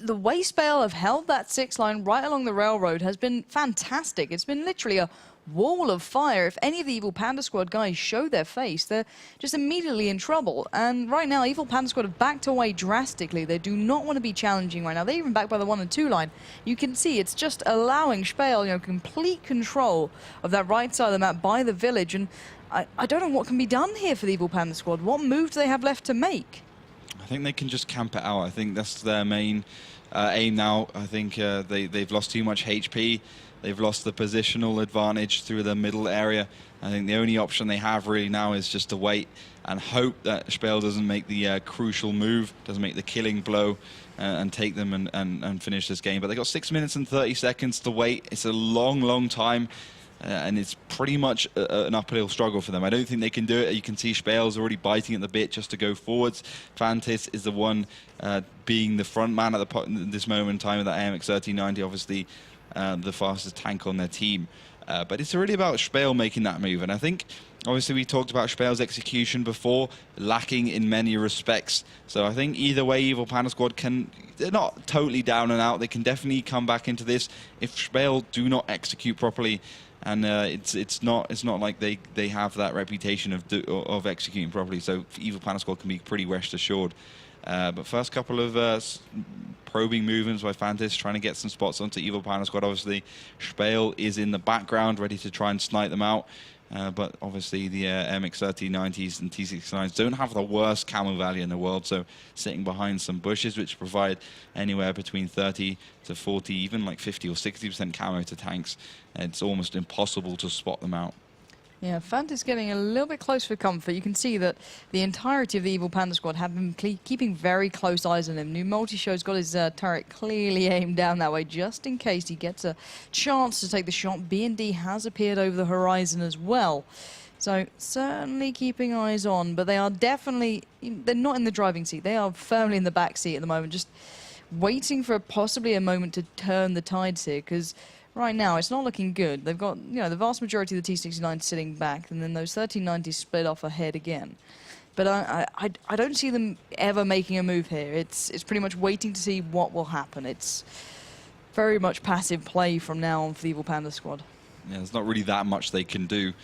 the way Spale have held that 6 line right along the railroad has been fantastic. It's been literally a wall of fire. If any of the Evil Panda Squad guys show their face, they're just immediately in trouble. And right now, Evil Panda Squad have backed away drastically. They do not want to be challenging right now. They're even back by the 1 and 2 line. You can see it's just allowing Spale, complete control of that right side of the map by the village. And I don't know what can be done here for the Evil Panda Squad. What move do they have left to make? I think they can just camp it out. I think that's their main aim now. I think they've lost too much HP. They've lost the positional advantage through the middle area. I think the only option they have really now is just to wait and hope that Spale doesn't make the crucial move, doesn't make the killing blow, and take them and finish this game. But they got 6 minutes and 30 seconds to wait. It's a long, long time. And it's pretty much an uphill struggle for them. I don't think they can do it. You can see Spale's already biting at the bit just to go forwards. Fantis is the one being the front man at this moment in time with that AMX 1390, obviously the fastest tank on their team. But it's really about Spale making that move. And I think, obviously, we talked about Spale's execution before, lacking in many respects. So I think either way, Evil Panda Squad they're not totally down and out. They can definitely come back into this. If Spale do not execute properly, and it's not like they have that reputation of executing properly. So Evil Panda Squad can be pretty rest assured. But first couple of probing movements by Fantis, trying to get some spots onto Evil Panda Squad. Obviously, Spale is in the background, ready to try and snipe them out. But obviously, the MX-3090s and T69s don't have the worst camo value in the world, so sitting behind some bushes, which provide anywhere between 30 to 40, even like 50 or 60% camo to tanks, it's almost impossible to spot them out. Yeah, Fanta's getting a little bit close for comfort. You can see that the entirety of the Evil Panda Squad have been keeping very close eyes on him. New Multi-Show's got his turret clearly aimed down that way, just in case he gets a chance to take the shot. B&D has appeared over the horizon as well. So certainly keeping eyes on, but they are definitely, they're not in the driving seat. They are firmly in the back seat at the moment, just waiting for possibly a moment to turn the tides here, because right now, it's not looking good. They've got, the vast majority of the T69 sitting back, and then those 1390s split off ahead again. But I don't see them ever making a move here. It's pretty much waiting to see what will happen. It's very much passive play from now on for the Evil Panda Squad. Yeah, there's not really that much they can do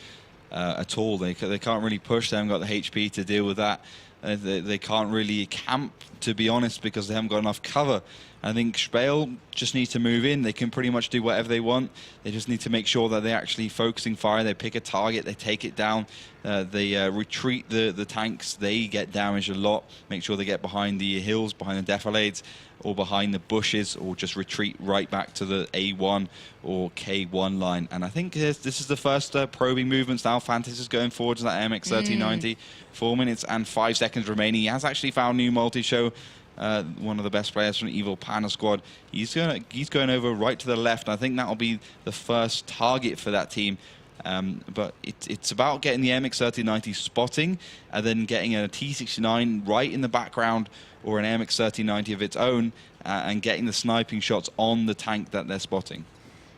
at all. They can't really push. They haven't got the HP to deal with that. They can't really camp, to be honest, because they haven't got enough cover. I think Spale just needs to move in. They can pretty much do whatever they want. They just need to make sure that they're actually focusing fire. They pick a target, they take it down, they retreat the tanks. They get damaged a lot. Make sure they get behind the hills, behind the defilades, or behind the bushes, or just retreat right back to the A1 or K1 line. And I think this is the first probing movements now. Fantis is going forward to that MX-3090. 4 minutes and 5 seconds remaining. He has actually found New Multi-Show, one of the best players from Evil Panda Squad. He's going over right to the left. I think that'll be the first target for that team. But it's about getting the MX-3090 spotting, and then getting a T69 right in the background, or an MX-3090 of its own, and getting the sniping shots on the tank that they're spotting.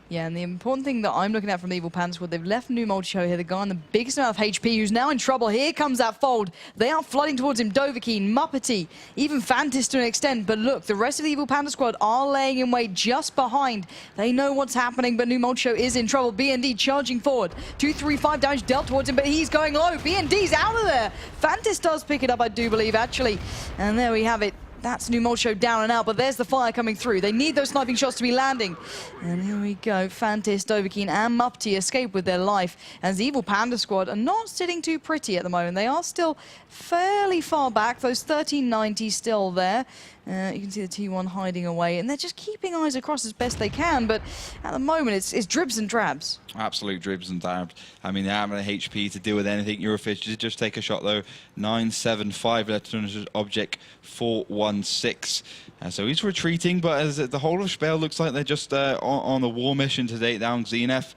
Yeah, and the important thing that I'm looking at from the Evil Panda Squad, they've left New Multi-Show here, the guy on the biggest amount of HP, who's now in trouble. Here comes that fold. They are flooding towards him. Dovahkiin, Muppety, even Fantis to an extent. But look, the rest of the Evil Panda Squad are laying in wait just behind. They know what's happening, but New Multi-Show is in trouble. B&D charging forward. 235 damage dealt towards him, but he's going low. B&D's out of there. Fantis does pick it up, I do believe, actually. And there we have it. That's New Multi-Show down and out, but there's the fire coming through. They need those sniping shots to be landing. And here we go. Fantis, Dovahkiin, and Muppety escape with their life. As the Evil Panda Squad are not sitting too pretty at the moment. They are still fairly far back. Those 1390s still there. You can see the T1 hiding away, and they're just keeping eyes across as best they can. But at the moment, it's dribs and drabs. Absolute dribs and drabs. I mean, they haven't the HP to deal with anything. Eurofish did just take a shot, though. 975 left on his object, 416. So he's retreating, but as the whole of Spale looks like they're just on a war mission to take down Zenef.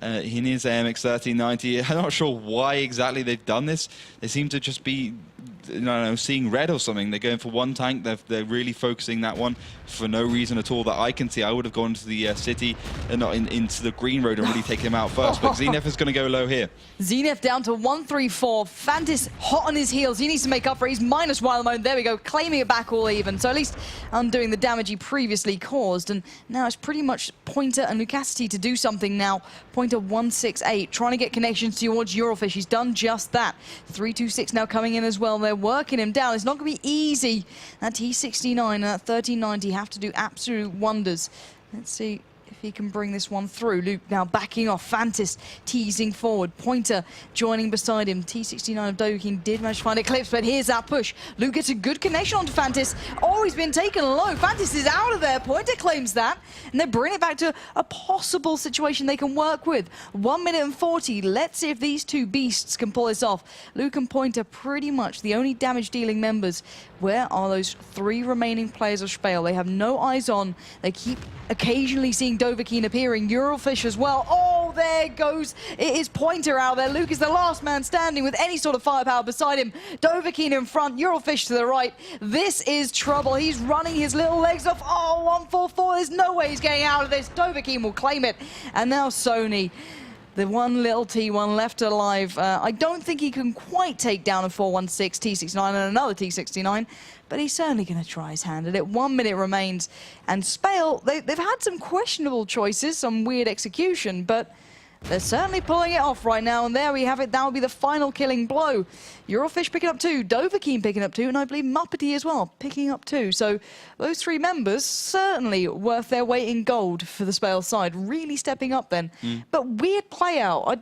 He needs the MX-3090. I'm not sure why exactly they've done this. They seem to just be, seeing red or something. They're going for one tank. They're really focusing that one for no reason at all that I can see. I would have gone to the city and not into the green road and really taken him out first. But Zenef is going to go low here. Zenef down to 134. Fantis hot on his heels. He needs to make up for it. He's minus one at the moment. There we go, claiming it back all even. So at least undoing the damage he previously caused. And now it's pretty much Pointer and Lucacity to do something now. Pointer 168, trying to get connections towards Eurofish. He's done just that. 326 now coming in as well. They're working him down. It's not going to be easy. That T69 and that 1390 have to do absolute wonders. Let's see if he can bring this one through. Luke now backing off. Fantis teasing forward. Pointer joining beside him. T69 of Dovahkiin did manage to find Eclipse, but here's that push. Luke gets a good connection onto Fantis. Oh, he's been taken low. Fantis is out of there. Pointer claims that, and they bring it back to a possible situation they can work with. 1 minute and 40. Let's see if these two beasts can pull this off. Luke and Pointer pretty much the only damage-dealing members. Where are those three remaining players of Spale? They have no eyes on. They keep occasionally seeing Dovahkiin appearing. Eurofish as well. Oh, there goes. It is Pointer out there. Luke is the last man standing with any sort of firepower beside him. Dovahkiin in front, Eurofish to the right. This is trouble. He's running his little legs off. Oh, 144. There's no way he's getting out of this. Dovahkiin will claim it. And now Sony. The one little T1 left alive. I don't think he can quite take down a 416 T69 and another T69, but he's certainly going to try his hand at it. 1 minute remains, and Spale, they've had some questionable choices, some weird execution, but They're certainly pulling it off right now, and there we have it. That will be the final killing blow. Eurofish picking up 2, Dovahkiin picking up 2, and I believe Muppety as well picking up 2. So those 3 members certainly worth their weight in gold for the Spale side, really stepping up then. But weird play out.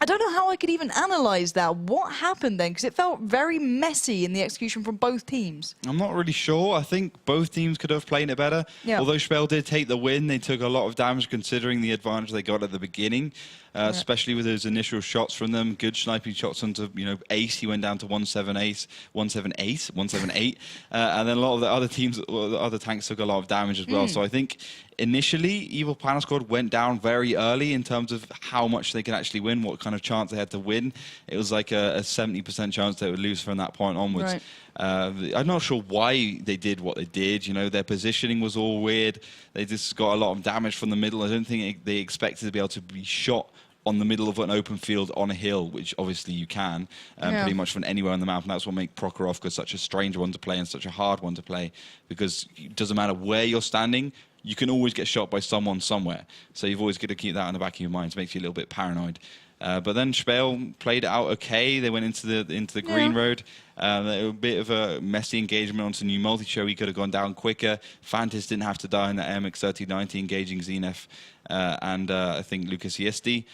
I don't know how I could even analyse that. What happened then? Because it felt very messy in the execution from both teams. I'm not really sure. I think both teams could have played it better. Yeah. Although Spale did take the win, they took a lot of damage considering the advantage they got at the beginning, especially with those initial shots from them. Good sniping shots onto, Ace. He went down to 178, and then a lot of the other teams, the other tanks took a lot of damage as well. So I think initially, Evil Panda Squad went down very early in terms of how much they could actually win, what kind of chance they had to win. It was like a 70% chance they would lose from that point onwards. Right. I'm not sure why they did what they did. Their positioning was all weird. They just got a lot of damage from the middle. I don't think they expected to be able to be shot on the middle of an open field on a hill, which obviously you can, pretty much from anywhere on the map. And that's what makes Prokhorovka such a strange one to play and such a hard one to play, because it doesn't matter where you're standing, you can always get shot by someone somewhere. So you've always got to keep that in the back of your mind. It makes you a little bit paranoid. But then Spale played it out okay. They went into the green road. A bit of a messy engagement onto new multi-show. He could have gone down quicker. Fantis didn't have to die in that AMX 3090 engaging Zenef and I think Lucas Yesti.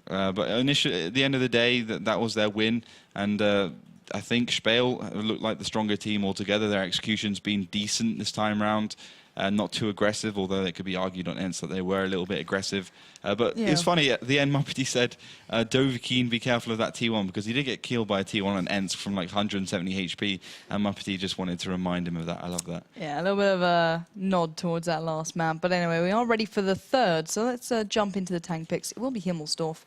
But initially, at the end of the day, that was their win. And I think Spale looked like the stronger team altogether. Their execution's been decent this time round. Not too aggressive, although it could be argued on Ents that they were a little bit aggressive. But it's funny, at the end, Muppety said, Dovahkiin, be careful of that T1, because he did get killed by a T1 on Ents from like 170 HP, and Muppety just wanted to remind him of that. I love that. Yeah, a little bit of a nod towards that last map. But anyway, we are ready for the third, so let's jump into the tank picks. It will be Himmelsdorf.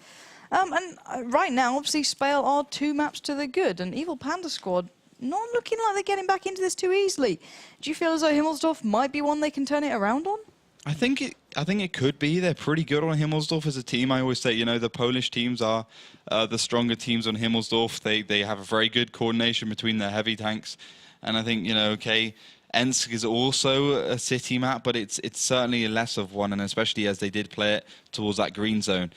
And right now, obviously, Spale are 2 maps to the good, and Evil Panda Squad not looking like they're getting back into this too easily. Do you feel as though Himmelsdorf might be one they can turn it around on? I think it could be. They're pretty good on Himmelsdorf as a team. I always say, the Polish teams are the stronger teams on Himmelsdorf. They have a very good coordination between their heavy tanks. And I think, Ensk is also a city map, but it's certainly less of one, and especially as they did play it towards that green zone.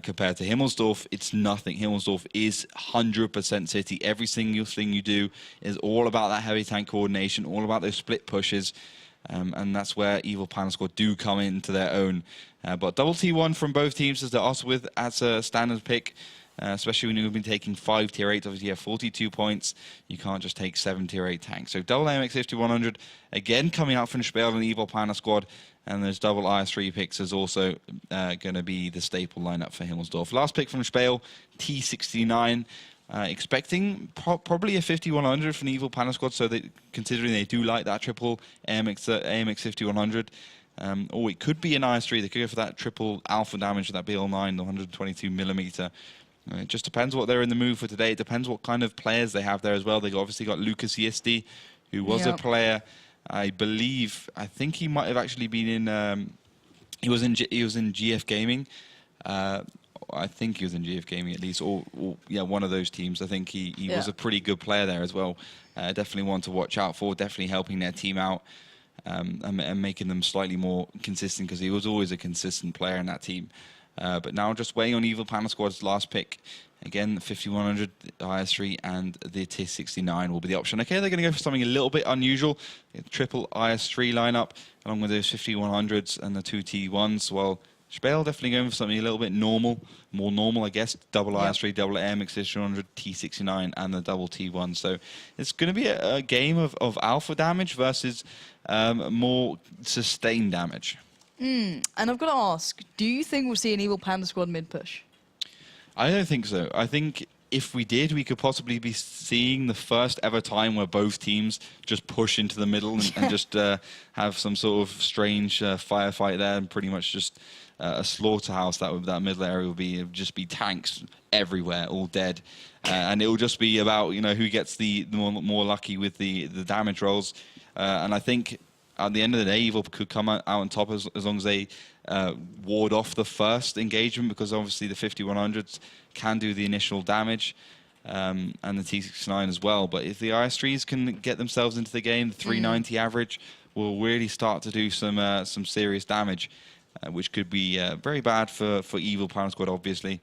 Compared to Himmelsdorf, it's nothing. Himmelsdorf is 100% city. Every single thing you do is all about that heavy tank coordination, all about those split pushes, and that's where Evil Panda Squad do come into their own. But double T1 from both teams as they're also with as a standard pick, especially when you've been taking 5 tier 8s. Obviously, you have 42 points. You can't just take 7 tier 8 tanks. So double AMX 5100, again coming out from Spale and Evil Panda Squad. And those double IS3 picks is also going to be the staple lineup for Himmelsdorf. Last pick from Spale, T69. Expecting probably a 5100 from the Evil Panda Squad, so that considering they do like that triple AMX 5100. Or it could be an IS3. They could go for that triple alpha damage with that BL9, the 122mm. It just depends what they're in the mood for today. It depends what kind of players they have there as well. They obviously got Lucas Yisti, who was a player. I think he might have actually been in. He was in GF Gaming. I think he was in GF Gaming at least, or one of those teams. I think he was a pretty good player there as well. Definitely one to watch out for. Definitely helping their team out and making them slightly more consistent, because he was always a consistent player in that team. But now just waiting on Evil Panda Squad's last pick. Again, the 5100, the IS3, and the T69 will be the option. Okay, they're going to go for something a little bit unusual. Triple IS3 lineup, along with those 5100s and the 2 T1s. Well, Spale definitely going for something a little bit more normal, I guess. Double IS3, double AMX 100, T69, and the double T1. So it's going to be a game of alpha damage versus more sustained damage. And I've got to ask, do you think we'll see an Evil Panda Squad mid-push? I don't think so. I think if we did, we could possibly be seeing the first ever time where both teams just push into the middle and just have some sort of strange firefight there, and pretty much just a slaughterhouse. That middle area would just be tanks everywhere, all dead, and it will just be about who gets the more lucky with the damage rolls. And I think at the end of the day, Evil could come out on top as long as they ward off the first engagement, because obviously the 5100s can do the initial damage, and the T69 as well. But if the IS3s can get themselves into the game, the 390 average will really start to do some serious damage. which could be very bad for Evil Panda Squad, obviously.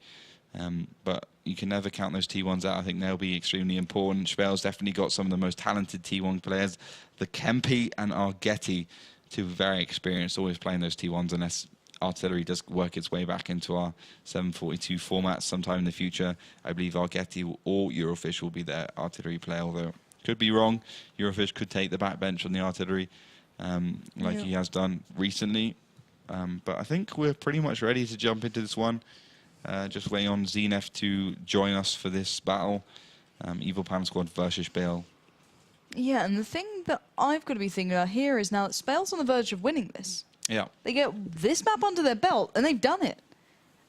But you can never count those T1s out. I think they'll be extremely important. Spale's definitely got some of the most talented T1 players. The Kempi and Argeti, two very experienced, always playing those T1s, unless Artillery does work its way back into our 742 format sometime in the future. I believe Argeti or Eurofish will be their Artillery player, although could be wrong. Eurofish could take the backbench on the Artillery, like he has done recently. But I think we're pretty much ready to jump into this one. Just waiting on Zenef to join us for this battle. Evil Panda Squad versus Spale. Yeah, and the thing that I've got to be thinking about here is now that Spale's on the verge of winning this. Yeah. They get this map under their belt, and they've done it.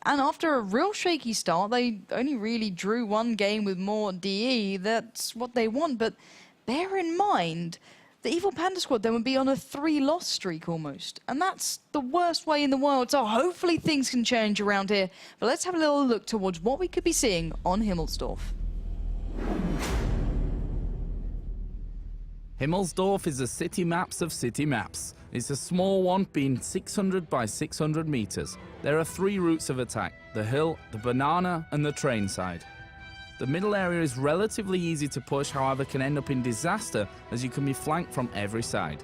And after a real shaky start, they only really drew one game with more DE. That's what they want. But bear in mind, the Evil Panda Squad then would be on a 3-loss streak almost. And that's the worst way in the world. So hopefully things can change around here. But let's have a little look towards what we could be seeing on Himmelsdorf. Himmelsdorf is a city maps of city maps. It's a small one, being 600 by 600 meters. There are 3 routes of attack: the hill, the banana, and the train side. The middle area is relatively easy to push, however can end up in disaster as you can be flanked from every side.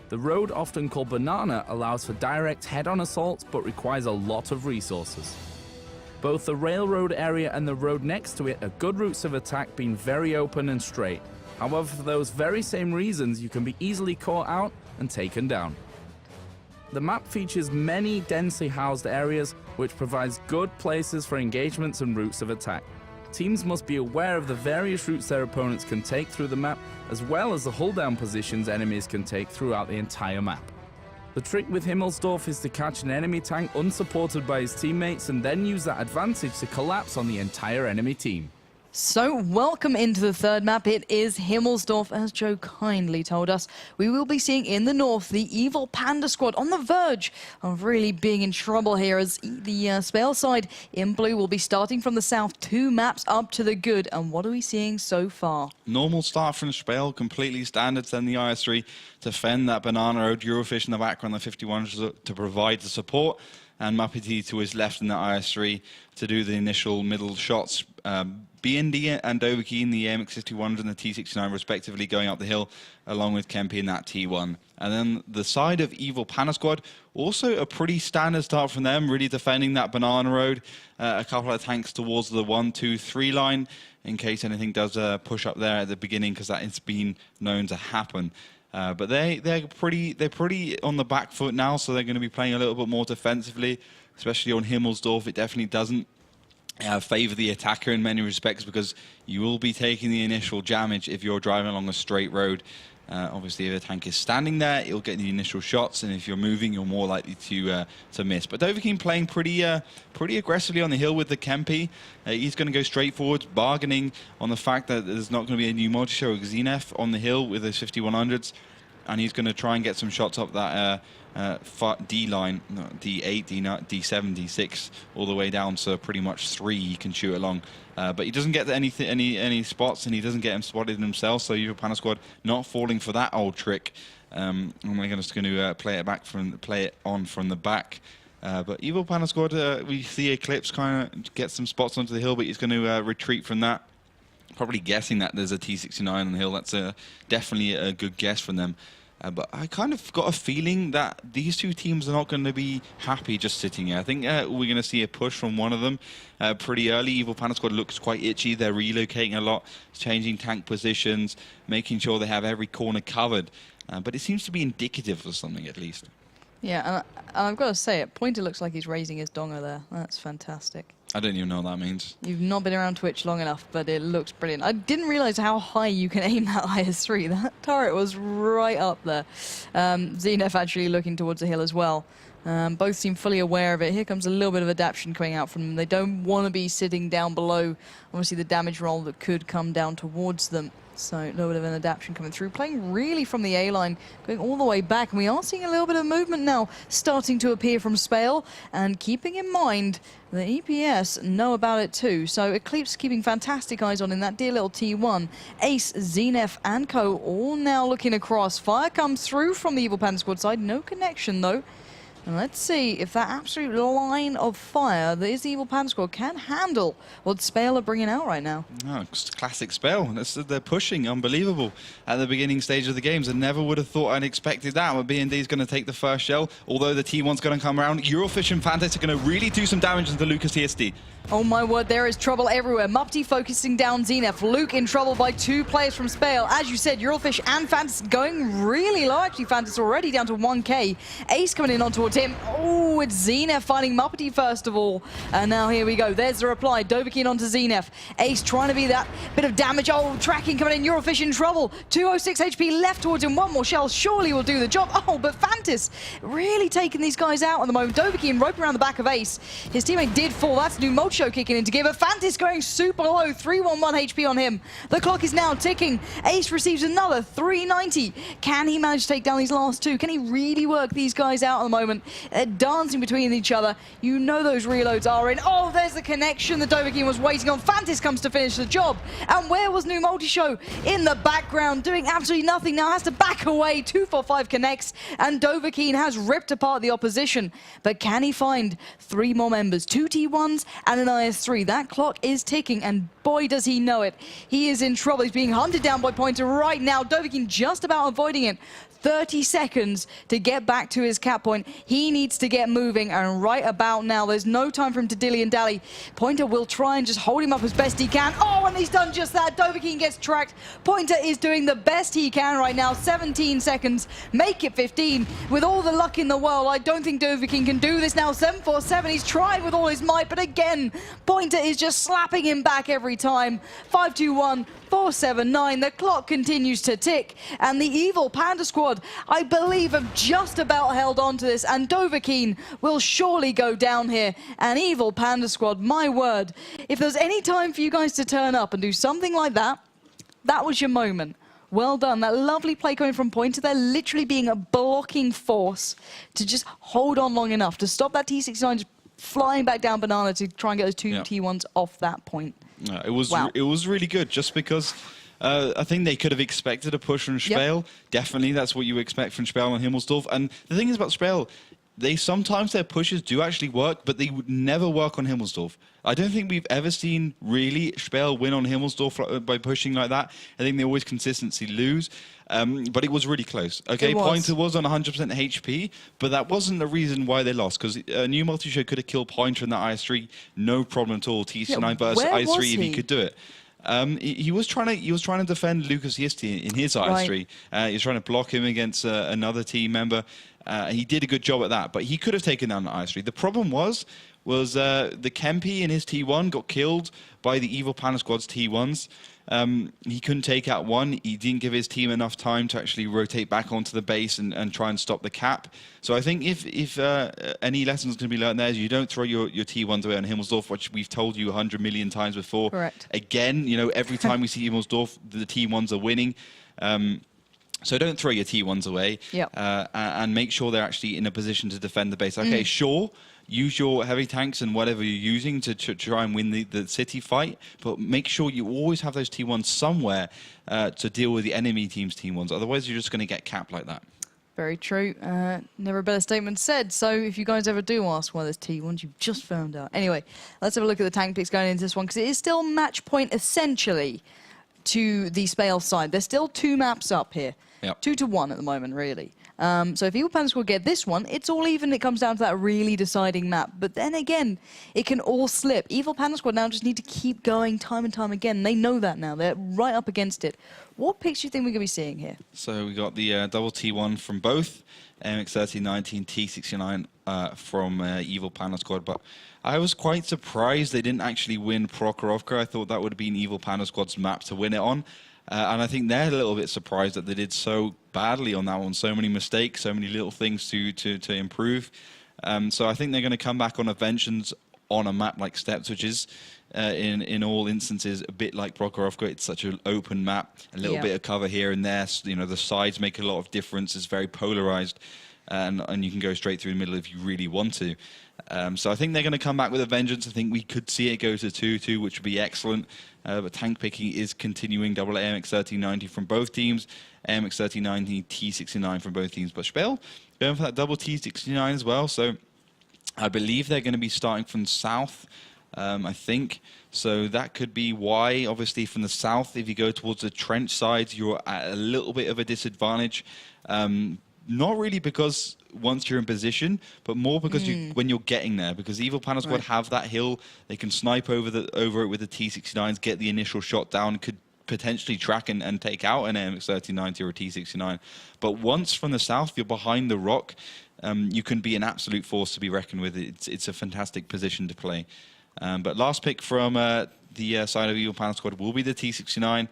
The road, often called banana, allows for direct head-on assaults but requires a lot of resources. Both the railroad area and the road next to it are good routes of attack, being very open and straight. However, for those very same reasons, you can be easily caught out and taken down. The map features many densely housed areas, which provides good places for engagements and routes of attack. Teams must be aware of the various routes their opponents can take through the map, as well as the hull-down positions enemies can take throughout the entire map. The trick with Himmelsdorf is to catch an enemy tank unsupported by his teammates and then use that advantage to collapse on the entire enemy team. So, welcome into the third map. It is Himmelsdorf, as Joe kindly told us. We will be seeing in the north the Evil Panda Squad on the verge of really being in trouble here, as the Spale side in blue will be starting from the south, 2 maps up to the good. And what are we seeing so far? Normal start from Spale, completely standard. Send the IS-3 to fend that banana road. Eurofish in the background, the 51 to provide the support. And Muppety to his left in the IS-3 to do the initial middle shots. BND and Dovahkiin, the AMX-51 and the T-69 respectively, going up the hill, along with Kempi in that T1. And then the side of Evil Panda Squad, also a pretty standard start from them, really defending that banana road. A couple of tanks towards the 1, 2, 3 line, in case anything does push up there at the beginning, because that has been known to happen. But they're pretty on the back foot now, so they're going to be playing a little bit more defensively, especially on Himmelsdorf. It definitely doesn't favor the attacker in many respects, because you will be taking the initial damage if you're driving along a straight road. Obviously, if a tank is standing there, you'll get the initial shots, and if you're moving, you're more likely to miss. But Dovahkiin playing pretty aggressively on the hill with the Kempi. He's going to go straight forwards, bargaining on the fact that there's not going to be a new multi-show Xenef on the hill with his 5100s, and he's going to try and get some shots up that D line, no, D8, D9, D7, D6, all the way down to pretty much 3 he can shoot along. But he doesn't get any spots, and he doesn't get him spotted himself, so Evil Panda Squad not falling for that old trick. And we're just going to play it on from the back. But Evil Panda Squad, we see Eclipse kind of get some spots onto the hill, but he's going to retreat from that. Probably guessing that there's a T-69 on the hill. That's definitely a good guess from them. But I kind of got a feeling that these two teams are not going to be happy just sitting here. I think we're going to see a push from one of them pretty early. Evil Panda Squad looks quite itchy. They're relocating a lot, changing tank positions, making sure they have every corner covered. But it seems to be indicative of something, at least. Yeah, and I've got to say it, Pointer looks like he's raising his donger there. That's fantastic. I don't even know what that means. You've not been around Twitch long enough, but it looks brilliant. I didn't realize how high you can aim that IS-3. That turret was right up there. Zenef actually looking towards the hill as well. Both seem fully aware of it. Here comes a little bit of adaptation coming out from them. They don't want to be sitting down below, obviously, the damage roll that could come down towards them. So a little bit of an adaptation coming through, playing really from the A-line, going all the way back. And we are seeing a little bit of movement now starting to appear from Spale. And keeping in mind, the EPS know about it too. So Eclipse keeping fantastic eyes on in that dear little T1. Ace, Zenef, and Co. all now looking across. Fire comes through from the Evil Panda Squad side. No connection, though. And let's see if that absolute line of fire that is the Evil Panda Squad can handle what Spale are bringing out right now. Oh, it's classic Spale. They're pushing, unbelievable, at the beginning stage of the games. I never would have thought I'd expected that. But B&D is going to take the first shell, although the T1's going to come around. Eurofish and Panda are going to really do some damage into Lucas TSD. Oh my word, there is trouble everywhere. Mupty focusing down Zenef. Luke in trouble by 2 players from Spale. As you said, Eurofish and Fantas going really low. Actually, Fantas already down to 1k. Ace coming in on towards him. Oh, it's Zenef finding Muppety first of all. And now here we go. There's the reply. Dovahkiin onto Zenef. Ace trying to be that bit of damage. Oh, tracking coming in. Eurofish in trouble. 206 HP left towards him. One more shell surely will do the job. Oh, but Fantas really taking these guys out at the moment. Dovahkiin roping around the back of Ace. His teammate did fall. That's new Mocho kicking into gear, but Fantas going super low. 311 HP on him. The clock is now ticking. Ace receives another 390. Can he manage to take down these last 2? Can he really work these guys out at the moment? They're dancing between each other. You know those reloads are in. Oh, there's the connection that Dovahkiin was waiting on. Fantas comes to finish the job. And where was New Multishow? In the background, doing absolutely nothing. Now has to back away. 245 connects, and Dovahkiin has ripped apart the opposition. But can he find 3 more members? 2 T1s and an IS-3. That clock is ticking, and boy does he know it. He is in trouble. He's being hunted down by Pointer right now. Dovahkiin just about avoiding it. 30 seconds to get back to his cap point. He needs to get moving, and right about now, there's no time for him to dilly and dally. Pointer will try and just hold him up as best he can. Oh, and he's done just that. Dovahkiin gets tracked. Pointer is doing the best he can right now. 17 seconds, make it 15. With all the luck in the world, I don't think Dovahkiin can do this now. 747, he's trying with all his might, but again, Pointer is just slapping him back every time. 521, 479, the clock continues to tick, and the Evil Panda Squad, I believe, have just about held on to this, and Dovahkiin will surely go down here. And Evil Panda Squad, my word, if there's any time for you guys to turn up and do something like that, that was your moment. Well done. That lovely play coming from Pointer. They're literally being a blocking force to just hold on long enough to stop that T69 just flying back down Banana to try and get those 2 T1s off that point. It was really good, just because I think they could have expected a push from Spale. Definitely, that's what you expect from Spale and Himmelsdorf. And the thing is about Spale, sometimes their pushes do actually work, but they would never work on Himmelsdorf. I don't think we've ever seen really Spale win on Himmelsdorf by pushing like that. I think they always consistently lose. But it was really close. Okay, Pointer was on 100% HP, but that wasn't the reason why they lost, because New Multishow could have killed Pointer in that IS-3, no problem at all. TC9 versus IS-3 if he could do it. He was trying to defend Lucas Yisti in his IS-3. He was trying to block him against another team member. He did a good job at that, but he could have taken down the IS-3. The problem was the Kempi in his T1 got killed by the Evil Panda Squad's T1s. He couldn't take out one. He didn't give his team enough time to actually rotate back onto the base and try and stop the cap. So I think if any lessons can be learned there is you don't throw your T1s away on Himmelsdorf, which we've told you 100 million times before. Correct. Again, you know, every time we see Himmelsdorf, the T1s are winning. So don't throw your T1s away, and make sure they're actually in a position to defend the base. Okay, sure, use your heavy tanks and whatever you're using to try and win the city fight, but make sure you always have those T1s somewhere to deal with the enemy team's T1s. Otherwise, you're just going to get capped like that. Very true. Never a better statement said. So if you guys ever do ask why there's T1s, you've just found out. Anyway, let's have a look at the tank picks going into this one, because it is still match point essentially to the Spale side. There's still 2 maps up here. 2-1 at the moment, really. So if Evil Panda Squad get this one, it's all even. It comes down to that really deciding map. But then again, it can all slip. Evil Panda Squad now just need to keep going time and time again. They know that now. They're right up against it. What picks do you think we're going to be seeing here? So we got the double T1 from both, MX-1319, T69 from Evil Panda Squad. But I was quite surprised they didn't actually win Prokhorovka. I thought that would have been Evil Panda Squad's map to win it on. And I think they're a little bit surprised that they did so badly on that one. So many mistakes, so many little things to improve. So I think they're going to come back on a vengeance on a map like Steps, which is in all instances a bit like Prokhorovka. It's such an open map, a little bit of cover here and there. So, you know, the sides make a lot of difference. It's very polarized, and you can go straight through the middle if you really want to. So I think they're going to come back with a vengeance. I think we could see it go to 2-2, which would be excellent. But tank picking is continuing. Double AMX 1390 from both teams, AMX 1390 T69 from both teams. But Spale going for that double T69 as well. So I believe they're going to be starting from south, I think. So that could be why, obviously, from the south, if you go towards the trench sides, you're at a little bit of a disadvantage. Not really because once you're in position, but more because when you're getting there. Because Evil Panda Squad have that hill, they can snipe over it with the T69s, get the initial shot down, could potentially track and take out an AMX 1390 or a T69. But once from the south, you're behind the rock, you can be an absolute force to be reckoned with. It's a fantastic position to play. But last pick from the side of Evil Panda Squad will be the T69.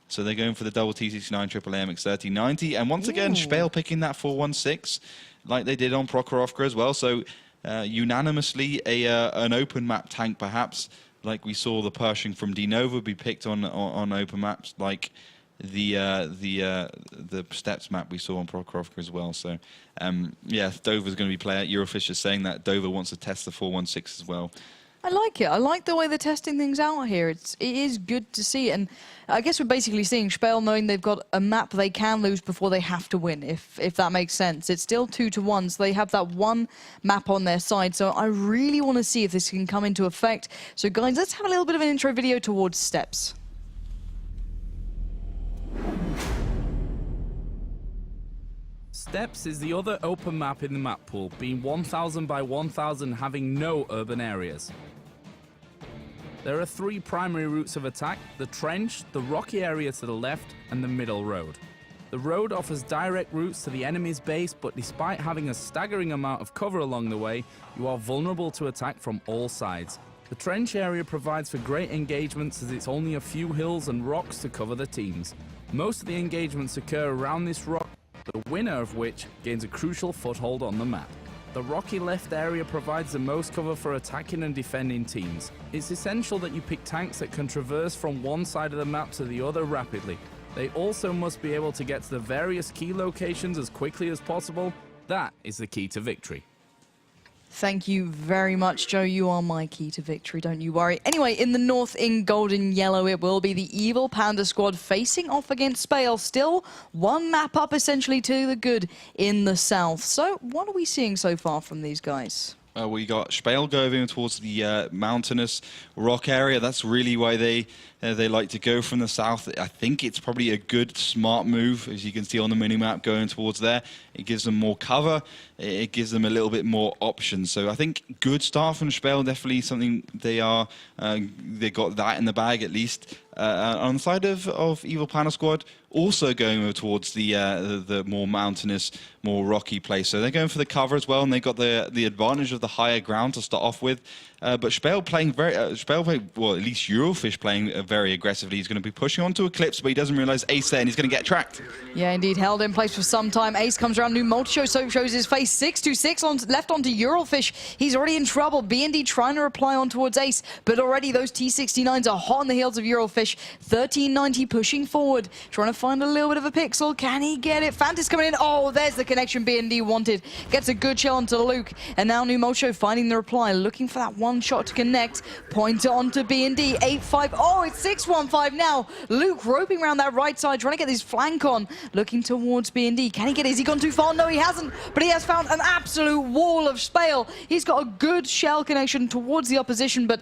So they're going for the double T69 triple AMX 1390. And once again, Spale picking that 416 like they did on Prokhorovka as well. So unanimously an open map tank, perhaps, like we saw the Pershing from D-Nova be picked on open maps, like the Steps map we saw on Prokhorovka as well. So yeah, Dover's going to be playing. Eurofish is saying that Dover wants to test the 416 as well. I like it. I like the way they're testing things out here. It is good to see. And I guess we're basically seeing Spale knowing they've got a map they can lose before they have to win, if that makes sense. It's still 2-1, so they have that one map on their side. So I really want to see if this can come into effect. So guys, let's have a little bit of an intro video towards Steps. Steps is the other open map in the map pool, being 1000 by 1000, having no urban areas. There are 3 primary routes of attack: the trench, the rocky area to the left, and the middle road. The road offers direct routes to the enemy's base, but despite having a staggering amount of cover along the way, you are vulnerable to attack from all sides. The trench area provides for great engagements as it's only a few hills and rocks to cover the teams. Most of the engagements occur around this rock, the winner of which gains a crucial foothold on the map. The rocky left area provides the most cover for attacking and defending teams. It's essential that you pick tanks that can traverse from one side of the map to the other rapidly. They also must be able to get to the various key locations as quickly as possible. That is the key to victory. Thank you very much, Joe. You are my key to victory, don't you worry. Anyway, in the north, in gold and yellow, it will be the Evil Panda Squad facing off against Spale. Still one map up, essentially, to the good in the south. So what are we seeing so far from these guys? We got Spale going towards the mountainous rock area. That's really why they like to go from the south. I think it's probably a good, smart move, as you can see on the minimap, going towards there. It gives them more cover. It gives them a little bit more options. So I think good start from Spale, definitely something they got that in the bag at least. On the side of Evil Panda Squad, also going towards the more mountainous, more rocky place. So they're going for the cover as well, and they got the advantage of the higher ground to start off with. But Spale playing well, at least Eurofish playing very aggressively. He's going to be pushing onto Eclipse, but he doesn't realize Ace there, and he's going to get tracked. Yeah, indeed, held in place for some time. Ace comes around, new multi-show, so shows his face. 6-2-6 left onto Eurofish. He's already in trouble. B&D trying to reply on towards Ace, but already those T69s are hot on the heels of Eurofish. 1390 pushing forward, trying to find a little bit of a pixel. Can he get it? Fantas coming in. Oh, there's the connection B&D wanted. Gets a good shell onto Luke, and now new multi-show finding the reply, looking for that one shot to connect. Pointer onto B&D. 8-5. Oh, it's 6-1-5 now. Luke roping around that right side, trying to get his flank on, looking towards B&D. Can he get it? Has he gone too far? No, he hasn't, but he has found an absolute wall of Spale. He's got a good shell connection towards the opposition, but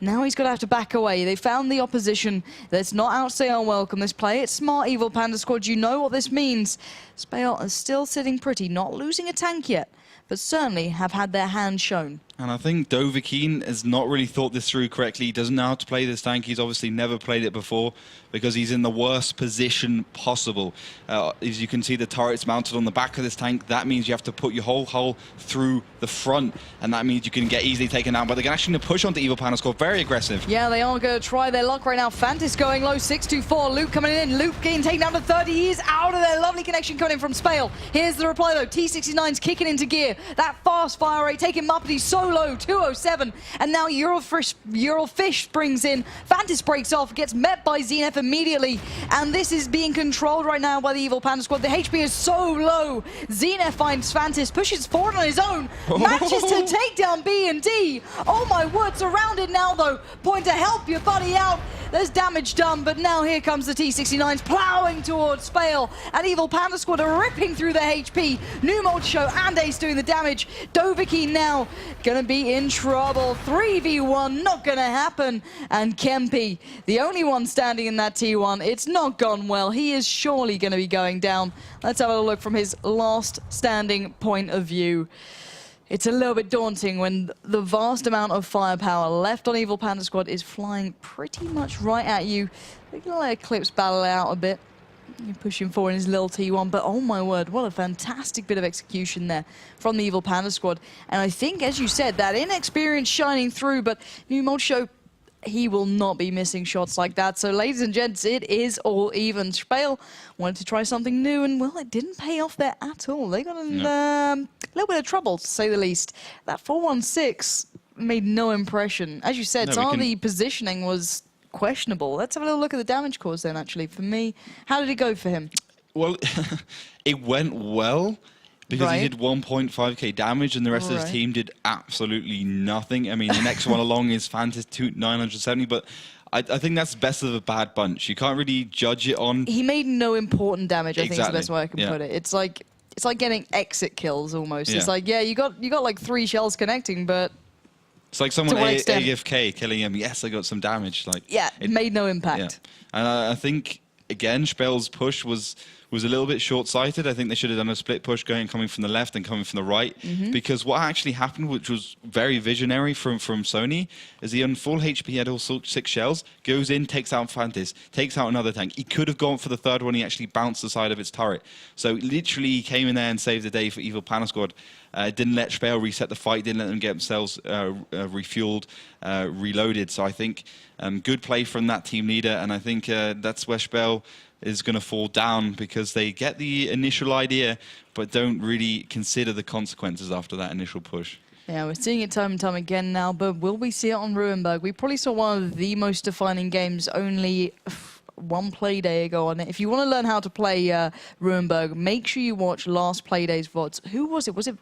now he's going to have to back away. They found the opposition. Let's not outstay our welcome. Let's play it smart, Evil Panda Squad. You know what this means. Spale is still sitting pretty, not losing a tank yet, but certainly have had their hand shown. And I think Dovahkiin has not really thought this through correctly. He doesn't know how to play this tank. He's obviously never played it before because he's in the worst position possible. As you can see, the turret's mounted on the back of this tank. That means you have to put your whole hull through the front, and that means you can get easily taken out. But they're actually going to push onto Evil Panda Squad. Very aggressive. Yeah, they are going to try their luck right now. Fantis going low, 6-2-4. Luke coming in. Luke getting taken down to 30. He's out of there. Lovely connection coming in from Spale. Here's the reply, though. T69's kicking into gear. That fast fire rate taking him up, and he's so low, 207. And now Eurofish springs in. Fantis breaks off, gets met by Zenith immediately. And this is being controlled right now by the Evil Panda Squad. The HP is so low. Zenith finds Fantis, pushes forward on his own. Manages to take down B&D. Oh my word, surrounded now, though. Pointer, help your buddy out. There's damage done, but now here comes the T69s plowing towards Spale. And Evil Panda Squad are ripping through their HP. New Multishow and Ace doing the damage. Dovahkiin now gonna be in trouble. 3v1, not gonna happen. And Kempi, the only one standing in that T1, it's not gone well. He is surely gonna be going down. Let's have a look from his last standing point of view. It's a little bit daunting when the vast amount of firepower left on Evil Panda Squad is flying pretty much right at you. They're going to let Eclipse battle it out a bit. You push him forward in his little T1, but oh my word, what a fantastic bit of execution there from the Evil Panda Squad. And I think, as you said, that inexperience shining through, but New Multishow, he will not be missing shots like that. So, ladies and gents, it is all even. Spale wanted to try something new, and, well, it didn't pay off there at all. They got in a little bit of trouble, to say the least. That 4-1-6 made no impression. As you said, some of the positioning was questionable. Let's have a little look at the damage caused then, actually. For me, how did it go for him? Well, it went well. Because he did 1.5k damage and the rest of his team did absolutely nothing. I mean, the next one along is Fantis 970, but I think that's best of a bad bunch. You can't really judge it on... He made no important damage, I think is the best way I can put it. It's like getting exit kills almost. It's like, yeah, you got like 3 shells connecting, but... It's like someone AFK killing him. Yes, I got some damage. Like, yeah, it made no impact. Yeah. And I think, again, Spale's push was a little bit short-sighted. I think they should have done a split push coming from the left and coming from the right. Because what actually happened, which was very visionary from Sony, is he on full HP, had all 6 shells, goes in, takes out Fantis, takes out another tank. He could have gone for the third one. He actually bounced the side of its turret. So literally he came in there and saved the day for Evil Panda Squad. Didn't let Spale reset the fight, didn't let them get themselves refueled, reloaded. So I think good play from that team leader, and I think that's where Spale is going to fall down, because they get the initial idea but don't really consider the consequences after that initial push. Yeah, we're seeing it time and time again now, but will we see it on Ruinberg? We probably saw one of the most defining games only one play day ago on it. If you want to learn how to play Ruinberg, make sure you watch last play day's VODs. Who was it? Was it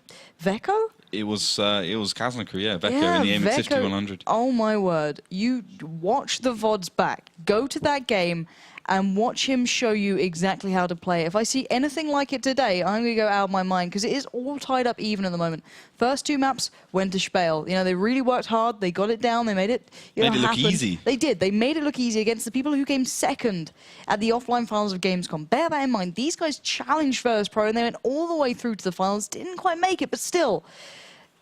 Veko? It was Kazanaku, yeah, Veko in the AMX 5100. Oh my word. You watch the VODs back. Go to that game and watch him show you exactly how to play it. If I see anything like it today, I'm going to go out of my mind, because it is all tied up even at the moment. First 2 maps went to Spale. You know, they really worked hard. They got it down. They made it look easy. They did. They made it look easy against the people who came second at the offline finals of Gamescom. Bear that in mind. These guys challenged First Pro, and they went all the way through to the finals. Didn't quite make it, but still.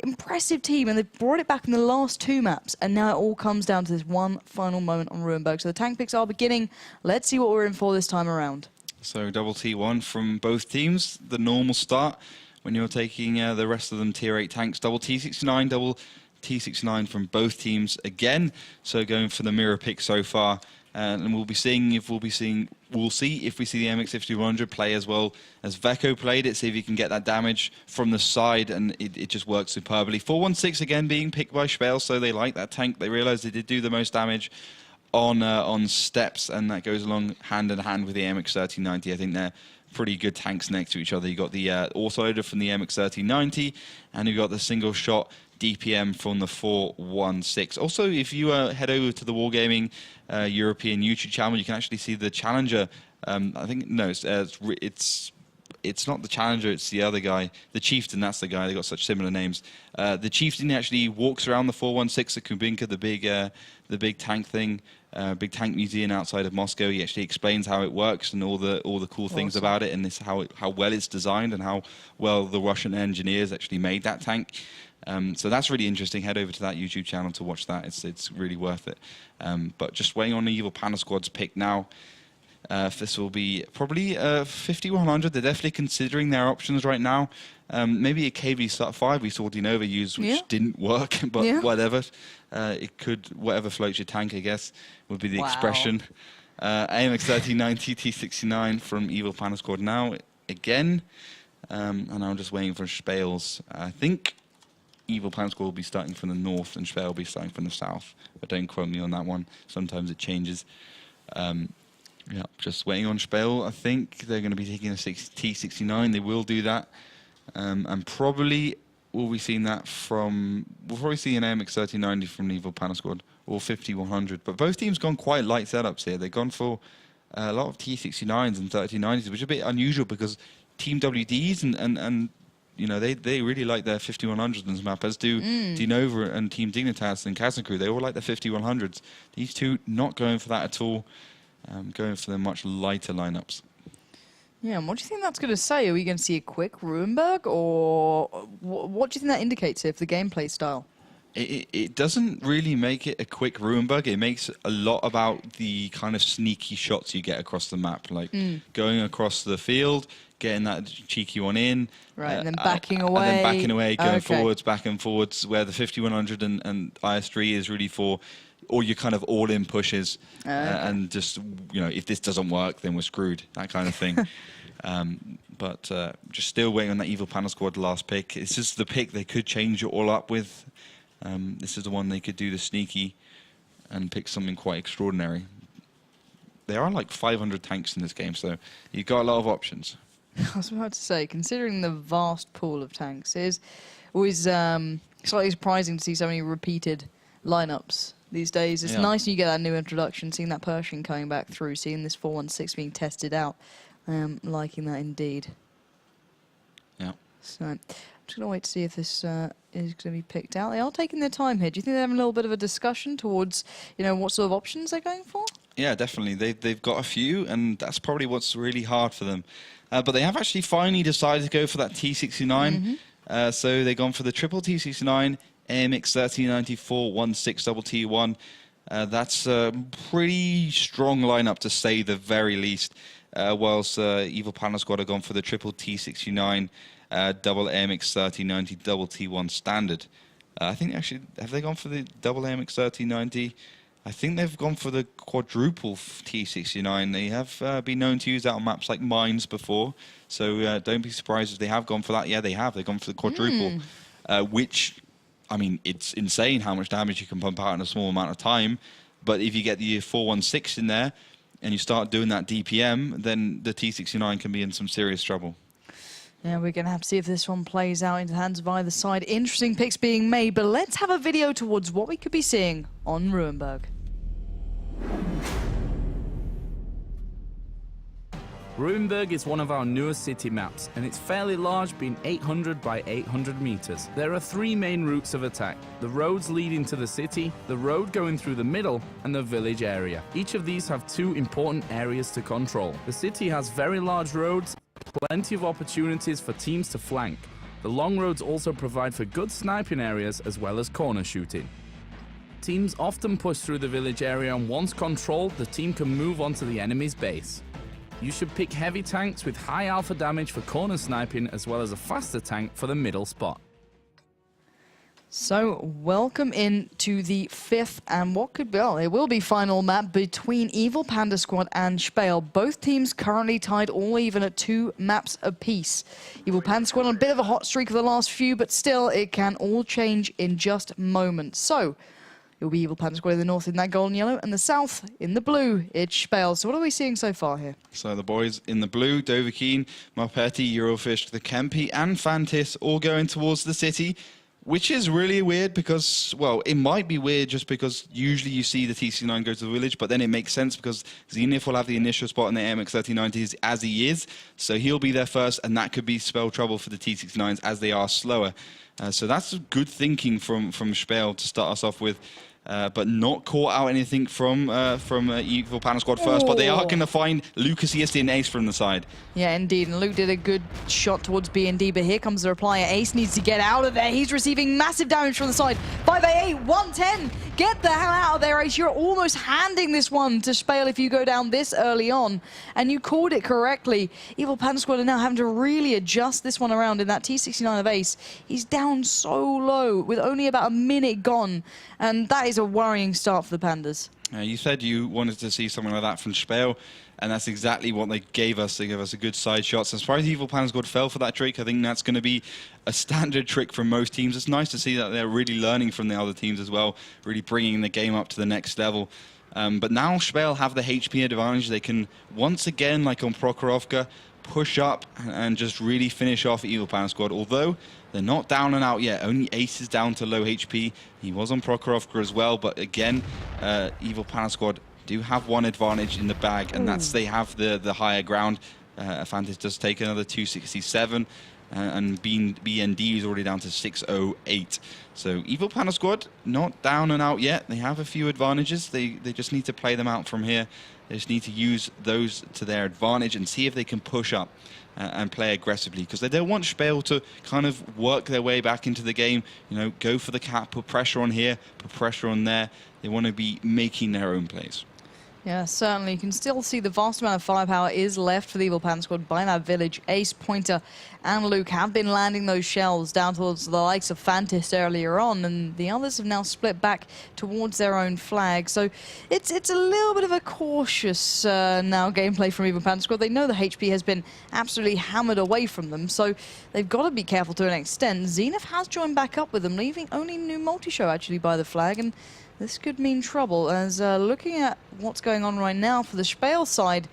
Impressive team, and they brought it back in the last 2 maps, and now it all comes down to this one final moment on Ruinberg. So the tank picks are beginning. Let's see what we're in for this time around. So double T1 from both teams, the normal start when you're taking the rest of them tier 8 tanks. Double T69, double T69 from both teams again. So going for the mirror pick so far. And we'll see if we see the MX 5100 play as well as Veko played it, see if he can get that damage from the side, and it just works superbly. 416 again being picked by Spale, so they like that tank. They realize they did do the most damage on steps, and that goes along hand in hand with the MX 1390. I think they're pretty good tanks next to each other. You got the autoloader from the MX 1390, and you got the single shot DPM from the 416. Also, if you head over to the Wargaming European YouTube channel, you can actually see the Challenger. I think no, it's not the Challenger. It's the other guy, the Chieftain. That's the guy. They got such similar names. The Chieftain actually walks around the 416, the Kubinka, the big tank thing. big tank museum outside of Moscow. He actually explains how it works and all the cool things about it, and this how well it's designed and how well the Russian engineers actually made that tank. So that's really interesting. Head over to that YouTube channel to watch that. It's really worth it. But just waiting on the Evil Panda Squad's pick now. This will be probably 5100. They're definitely considering their options right now. Maybe a KV-5 we saw Dinova use, which didn't work, but whatever. It could, whatever floats your tank, I guess, would be the expression. AMX 1390 T69 from Evil Panda Squad now again. And I'm just waiting for Spales. I think Evil Panda Squad will be starting from the north and Spale will be starting from the south. But don't quote me on that one. Sometimes it changes. Yeah, just waiting on Spale. I think they're going to be taking a T69. They will do that. And probably will be seeing that from... We'll probably see an AMX 1390 from the Evil Panda Squad, or 5100. But both teams gone quite light setups here. They've gone for a lot of T69s and 1390s, which is a bit unusual because Team WDs and you know, they really like their 5100s in this map, as do Dinova and Team Dignitas and Kazankrew. They all like their 5100s. These two not going for that at all. Going for the much lighter lineups. Yeah, and what do you think that's going to say? Are we going to see a quick Ruinberg, or what do you think that indicates if the gameplay style? It doesn't really make it a quick Ruinberg. It makes a lot about the kind of sneaky shots you get across the map, like going across the field, getting that cheeky one in. Right, and then backing away. And then backing away, going forwards, back and forwards, where the 5100 and IS-3 is really for all your kind of all-in pushes, and just, you know, if this doesn't work, then we're screwed, that kind of thing. But just still waiting on that Evil Panda Squad last pick. This is the pick they could change it all up with. This is the one they could do the sneaky and pick something quite extraordinary. There are like 500 tanks in this game, so you've got a lot of options. I was about to say, considering the vast pool of tanks, it is always slightly surprising to see so many repeated lineups these days. It's nice when you get that new introduction, seeing that Pershing coming back through, seeing this 416 being tested out. Liking that indeed. Yeah. So I'm just going to wait to see if this is going to be picked out. They are taking their time here. Do you think they're having a little bit of a discussion towards, you know, what sort of options they're going for? Yeah, definitely. They've got a few, and that's probably what's really hard for them. But they have actually finally decided to go for that T69. So they've gone for the triple T69, AMX 1394 16 T1. That's a pretty strong lineup, to say the very least. Whilst Evil Panda Squad have gone for the triple T69, double AMX 1390, double T1 standard. I think actually, have they gone for the double AMX 1390? I think they've gone for the quadruple T69. They have been known to use that on maps like Mines before, so don't be surprised if they have gone for that. Yeah, they have. They've gone for the quadruple, which, I mean, it's insane how much damage you can pump out in a small amount of time. But if you get the 416 in there and you start doing that DPM, then the T69 can be in some serious trouble. Yeah, we're going to have to see if this one plays out into the hands of either side. Interesting picks being made, but let's have a video towards what we could be seeing on Ruinberg. Ruinberg is one of our newest city maps, and it's fairly large, being 800 by 800 meters. There are three main routes of attack: the roads leading to the city, the road going through the middle, and the village area. Each of these have two important areas to control. The city has very large roads, plenty of opportunities for teams to flank. The long roads also provide for good sniping areas as well as corner shooting. Teams often push through the village area, and once controlled, the team can move on to the enemy's base. You should pick heavy tanks with high alpha damage for corner sniping, as well as a faster tank for the middle spot. So, welcome in to the fifth and what could be, well, it will be final map between Evil Panda Squad and Spale. Both teams currently tied all even at 2 maps apiece. Evil Panda Squad on a bit of a hot streak of the last few, but still, it can all change in just moments. So, it will be Evil Panda Squad in the north in that gold and yellow, and the south in the blue, it's Spale. So what are we seeing so far here? So the boys in the blue, Dovahkiin, Marpetti, Eurofish, the Kempi, and Fantis all going towards the city, which is really weird because, well, it might be weird just because usually you see the TC9 go to the village, but then it makes sense because Zenith will have the initial spot in the AMX 1390s as he is, so he'll be there first, and that could be spell trouble for the T69s as they are slower. So that's good thinking from Spale to start us off with. but not caught out anything from Evil Panda Squad first. But they are going to find Lucas Easty and Ace from the side. Yeah, indeed. And Luke did a good shot towards B&D, but here comes the reply. Ace needs to get out of there. He's receiving massive damage from the side. 588, 110. Get the hell out of there, Ace. You're almost handing this one to Spale if you go down this early on. And you called it correctly. Evil Panda Squad are now having to really adjust this one around in that T69 of Ace. He's down so low with only about a minute gone. And that is a worrying start for the Pandas. You said you wanted to see something like that from Spale, and that's exactly what they gave us. They gave us a good side shot. So as far as Evil Panda Squad fell for that trick, I think that's going to be a standard trick from most teams. It's nice to see that they're really learning from the other teams as well, really bringing the game up to the next level. But now Spale have the HP advantage. They can, once again, like on Prokhorovka, push up and just really finish off Evil Panda Squad. Although they're not down and out yet. Only Ace is down to low HP. He was on Prokhorovka as well. But again, Evil Panda Squad do have one advantage in the bag, and that's they have the higher ground. Fantas does take another 267. And BND is already down to 608. So Evil Panda Squad not down and out yet. They have a few advantages. They just need to play them out from here. They just need to use those to their advantage and see if they can push up and play aggressively, because they don't want Spale to kind of work their way back into the game. You know, go for the cap, put pressure on here, put pressure on there. They want to be making their own plays. Yeah, certainly. You can still see the vast amount of firepower is left for the Evil Panda Squad by that village. Ace, Pointer, and Luke have been landing those shells down towards the likes of Fantas earlier on, and the others have now split back towards their own flag. So it's a little bit of a cautious now gameplay from Evil Panda Squad. They know the HP has been absolutely hammered away from them, so they've got to be careful to an extent. Zenith has joined back up with them, leaving only New Multishow actually by the flag, and this could mean trouble, as looking at what's going on right now for the Spale side,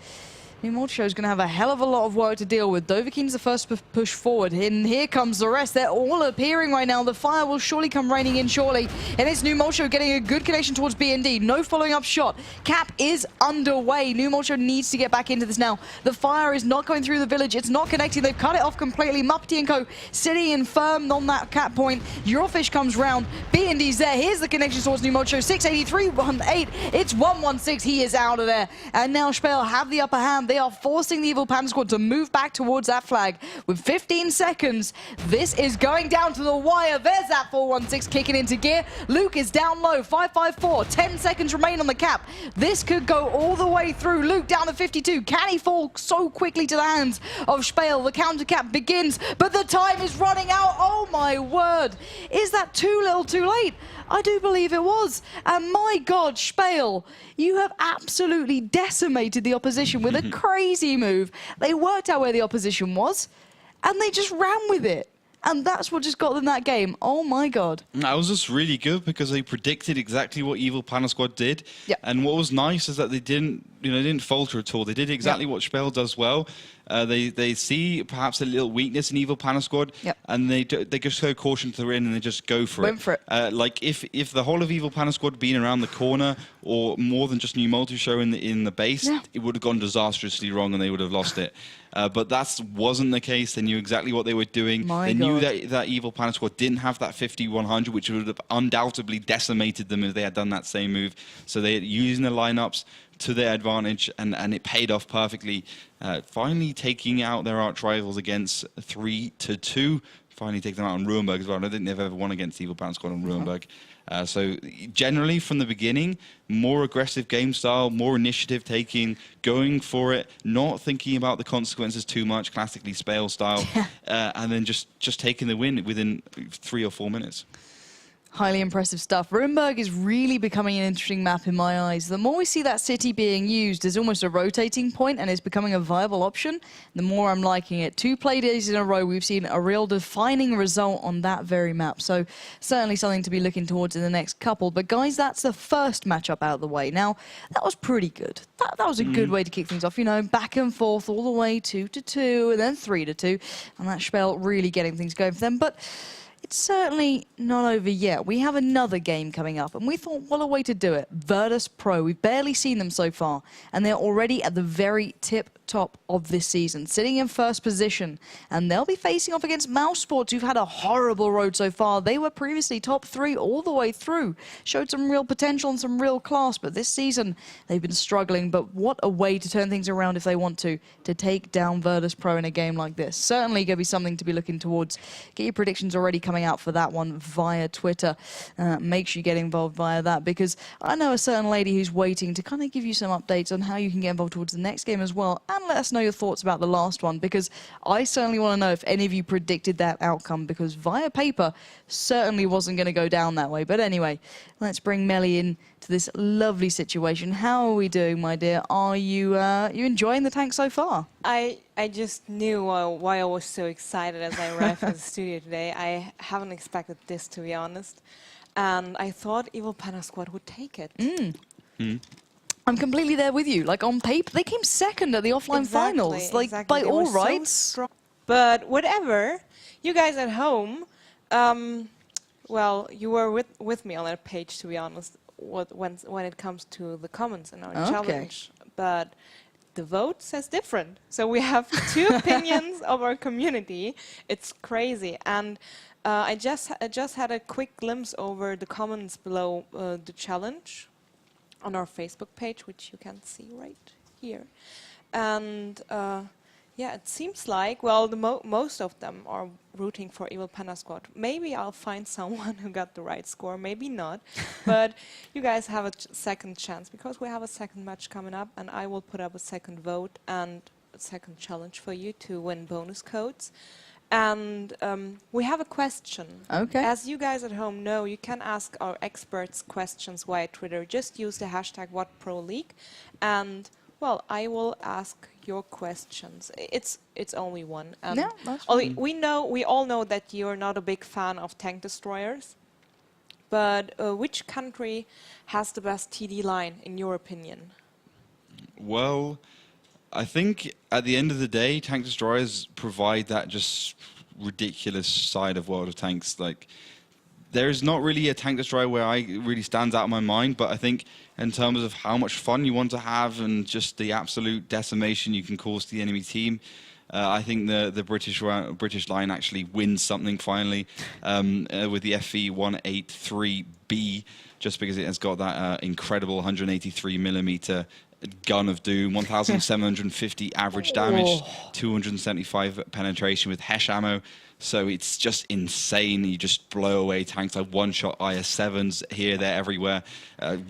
New Multishow is going to have a hell of a lot of work to deal with. Dovahkiin's the first push forward, and here comes the rest. They're all appearing right now. The fire will surely come raining in shortly, and it's New Multishow getting a good connection towards B&D. No following up shot. Cap is underway. New Multishow needs to get back into this now. The fire is not going through the village. It's not connecting. They've cut it off completely. Muppety & Co. sitting in firm on that cap point. Eurofish comes round. B&D's there. Here's the connection towards New Multishow. 683, 18. It's 116. He is out of there. And now Spale have the upper hand. They are forcing the Evil Panda Squad to move back towards that flag. With 15 seconds, this is going down to the wire. There's that 416 kicking into gear. Luke is down low, 554. 10 seconds remain on the cap. This could go all the way through. Luke down to 52. Can he fall so quickly to the hands of Spale? The counter cap begins, but the time is running out. Oh my word. Is that too little too late? I do believe it was. And my God, Spale, you have absolutely decimated the opposition with a crazy move. They worked out where the opposition was, and they just ran with it. And that's what just got them that game. Oh my God. That was just really good because they predicted exactly what Evil Panda Squad did. Yep. And what was nice is that they didn't falter at all. They did exactly what Spale does well. They see perhaps a little weakness in Evil Panda Squad, and they just show caution to the in and they just go for Went for it. Like if the whole of Evil Panda Squad had been around the corner or more than just New Multishow in the base, it would have gone disastrously wrong and they would have lost it. But that wasn't the case. They knew exactly what they were doing. They knew that Evil Panda Squad didn't have that 50-100, which would have undoubtedly decimated them if they had done that same move. So they using the lineups to their advantage, and it paid off perfectly. Finally taking out their arch rivals against 3-2. Finally take them out on Ruhenberg as well. I don't think they've ever won against Evil Panda Squad on Ruhenberg. So generally from the beginning, more aggressive game style, more initiative taking, going for it, not thinking about the consequences too much, classically Spale style, and then just taking the win within 3 or 4 minutes. Highly impressive stuff. Ruhenberg is really becoming an interesting map in my eyes. The more we see that city being used as almost a rotating point and it's becoming a viable option, the more I'm liking it. 2 play days in a row, we've seen a real defining result on that very map. So certainly something to be looking towards in the next couple. But guys, that's the first matchup out of the way. Now, that was pretty good. That was a good way to kick things off. You know, back and forth all the way 2-2 and then 3-2. And that Spale really getting things going for them. But it's certainly not over yet. We have another game coming up, and we thought, what a way to do it. WoT Pro. We've barely seen them so far, and they're already at the very top of this season, sitting in first position, and they'll be facing off against Mouse Sports, who've had a horrible road so far. They were previously top 3 all the way through, showed some real potential and some real class, but this season they've been struggling. But what a way to turn things around if they want to take down WoT Pro in a game like this. Certainly going to be something to be looking towards. Get your predictions already coming out for that one via Twitter. Make sure you get involved via that, because I know a certain lady who's waiting to kind of give you some updates on how you can get involved towards the next game as well, and let us know your thoughts about the last one, because I certainly want to know if any of you predicted that outcome, because via paper certainly wasn't going to go down that way. But anyway, let's bring Melly in to this lovely situation. How are we doing, my dear? Are you enjoying the tank so far? I just knew why I was so excited as I arrived at the studio today. I haven't expected this, to be honest. And I thought Evil Panda Squad would take it. I'm completely there with you. Like, on paper, they came second at the offline finals. Like, by all rights. But whatever, you guys at home, well, you were with me on that page, to be honest, when it comes to the comments in our challenge. But the vote says different. So we have 2 opinions of our community. It's crazy. And I just had a quick glimpse over the comments below the challenge on our Facebook page, which you can see right here. And yeah, it seems like, well, most of them are rooting for Evil Panda Squad. Maybe I'll find someone who got the right score, maybe not. But you guys have a second chance, because we have a second match coming up, and I will put up a second vote and a second challenge for you to win bonus codes. And we have a question. Okay. As you guys at home know, you can ask our experts questions via Twitter. Just use the hashtag WoT Pro League, and well, I will ask your questions. It's only one. No, that's Ollie, we all know that you're not a big fan of tank destroyers, but which country has the best TD line in your opinion? Well, I think at the end of the day, tank destroyers provide that just ridiculous side of World of Tanks. Like, there's not really a tank destroyer where really stands out in my mind, but I think in terms of how much fun you want to have and just the absolute decimation you can cause to the enemy team, I think the British line actually wins something finally with the FE 183B, just because it has got that incredible 183mm gun of doom, 1,750 average damage, 275 penetration with Hesh ammo. So it's just insane. You just blow away tanks like one-shot IS-7s here, there, everywhere.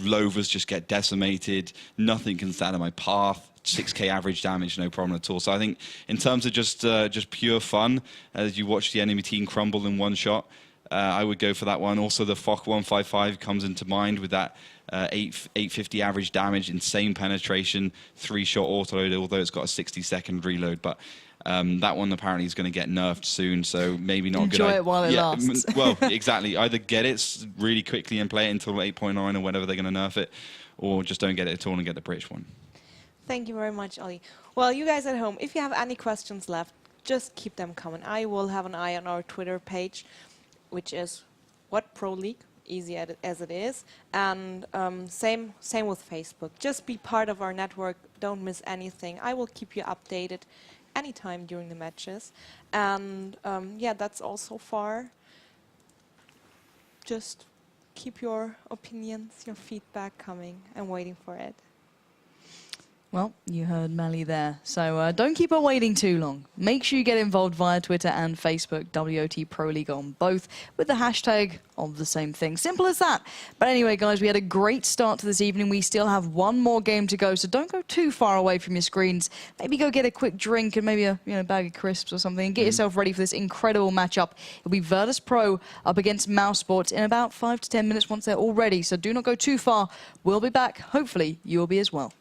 Lovers just get decimated. Nothing can stand in my path. 6k average damage, no problem at all. So I think in terms of just pure fun, as you watch the enemy team crumble in one shot, I would go for that one. Also, the FOC 155 comes into mind with that 850 average damage, insane penetration, 3-shot autoload, although it's got a 60-second reload. But that one apparently is going to get nerfed soon, so maybe not good. Enjoy it while it lasts. Well, exactly. Either get it really quickly and play it until 8.9 or whenever they're going to nerf it, or just don't get it at all and get the British one. Thank you very much, Ollie. Well, you guys at home, if you have any questions left, just keep them coming. I will have an eye on our Twitter page, which is WoT Pro League, easy as it is. And same with Facebook. Just be part of our network. Don't miss anything. I will keep you updated anytime during the matches. And yeah, that's all so far. Just keep your opinions, your feedback coming. I'm waiting for it. Well, you heard Melly there, so don't keep her waiting too long. Make sure you get involved via Twitter and Facebook, WoT Pro League on both, with the hashtag of the same thing. Simple as that. But anyway, guys, we had a great start to this evening. We still have one more game to go, so don't go too far away from your screens. Maybe go get a quick drink and maybe a bag of crisps or something, and get yourself ready for this incredible matchup. It'll be WoT Pro up against Mouse Sports in about 5 to 10 minutes once they're all ready, so do not go too far. We'll be back. Hopefully, you'll be as well.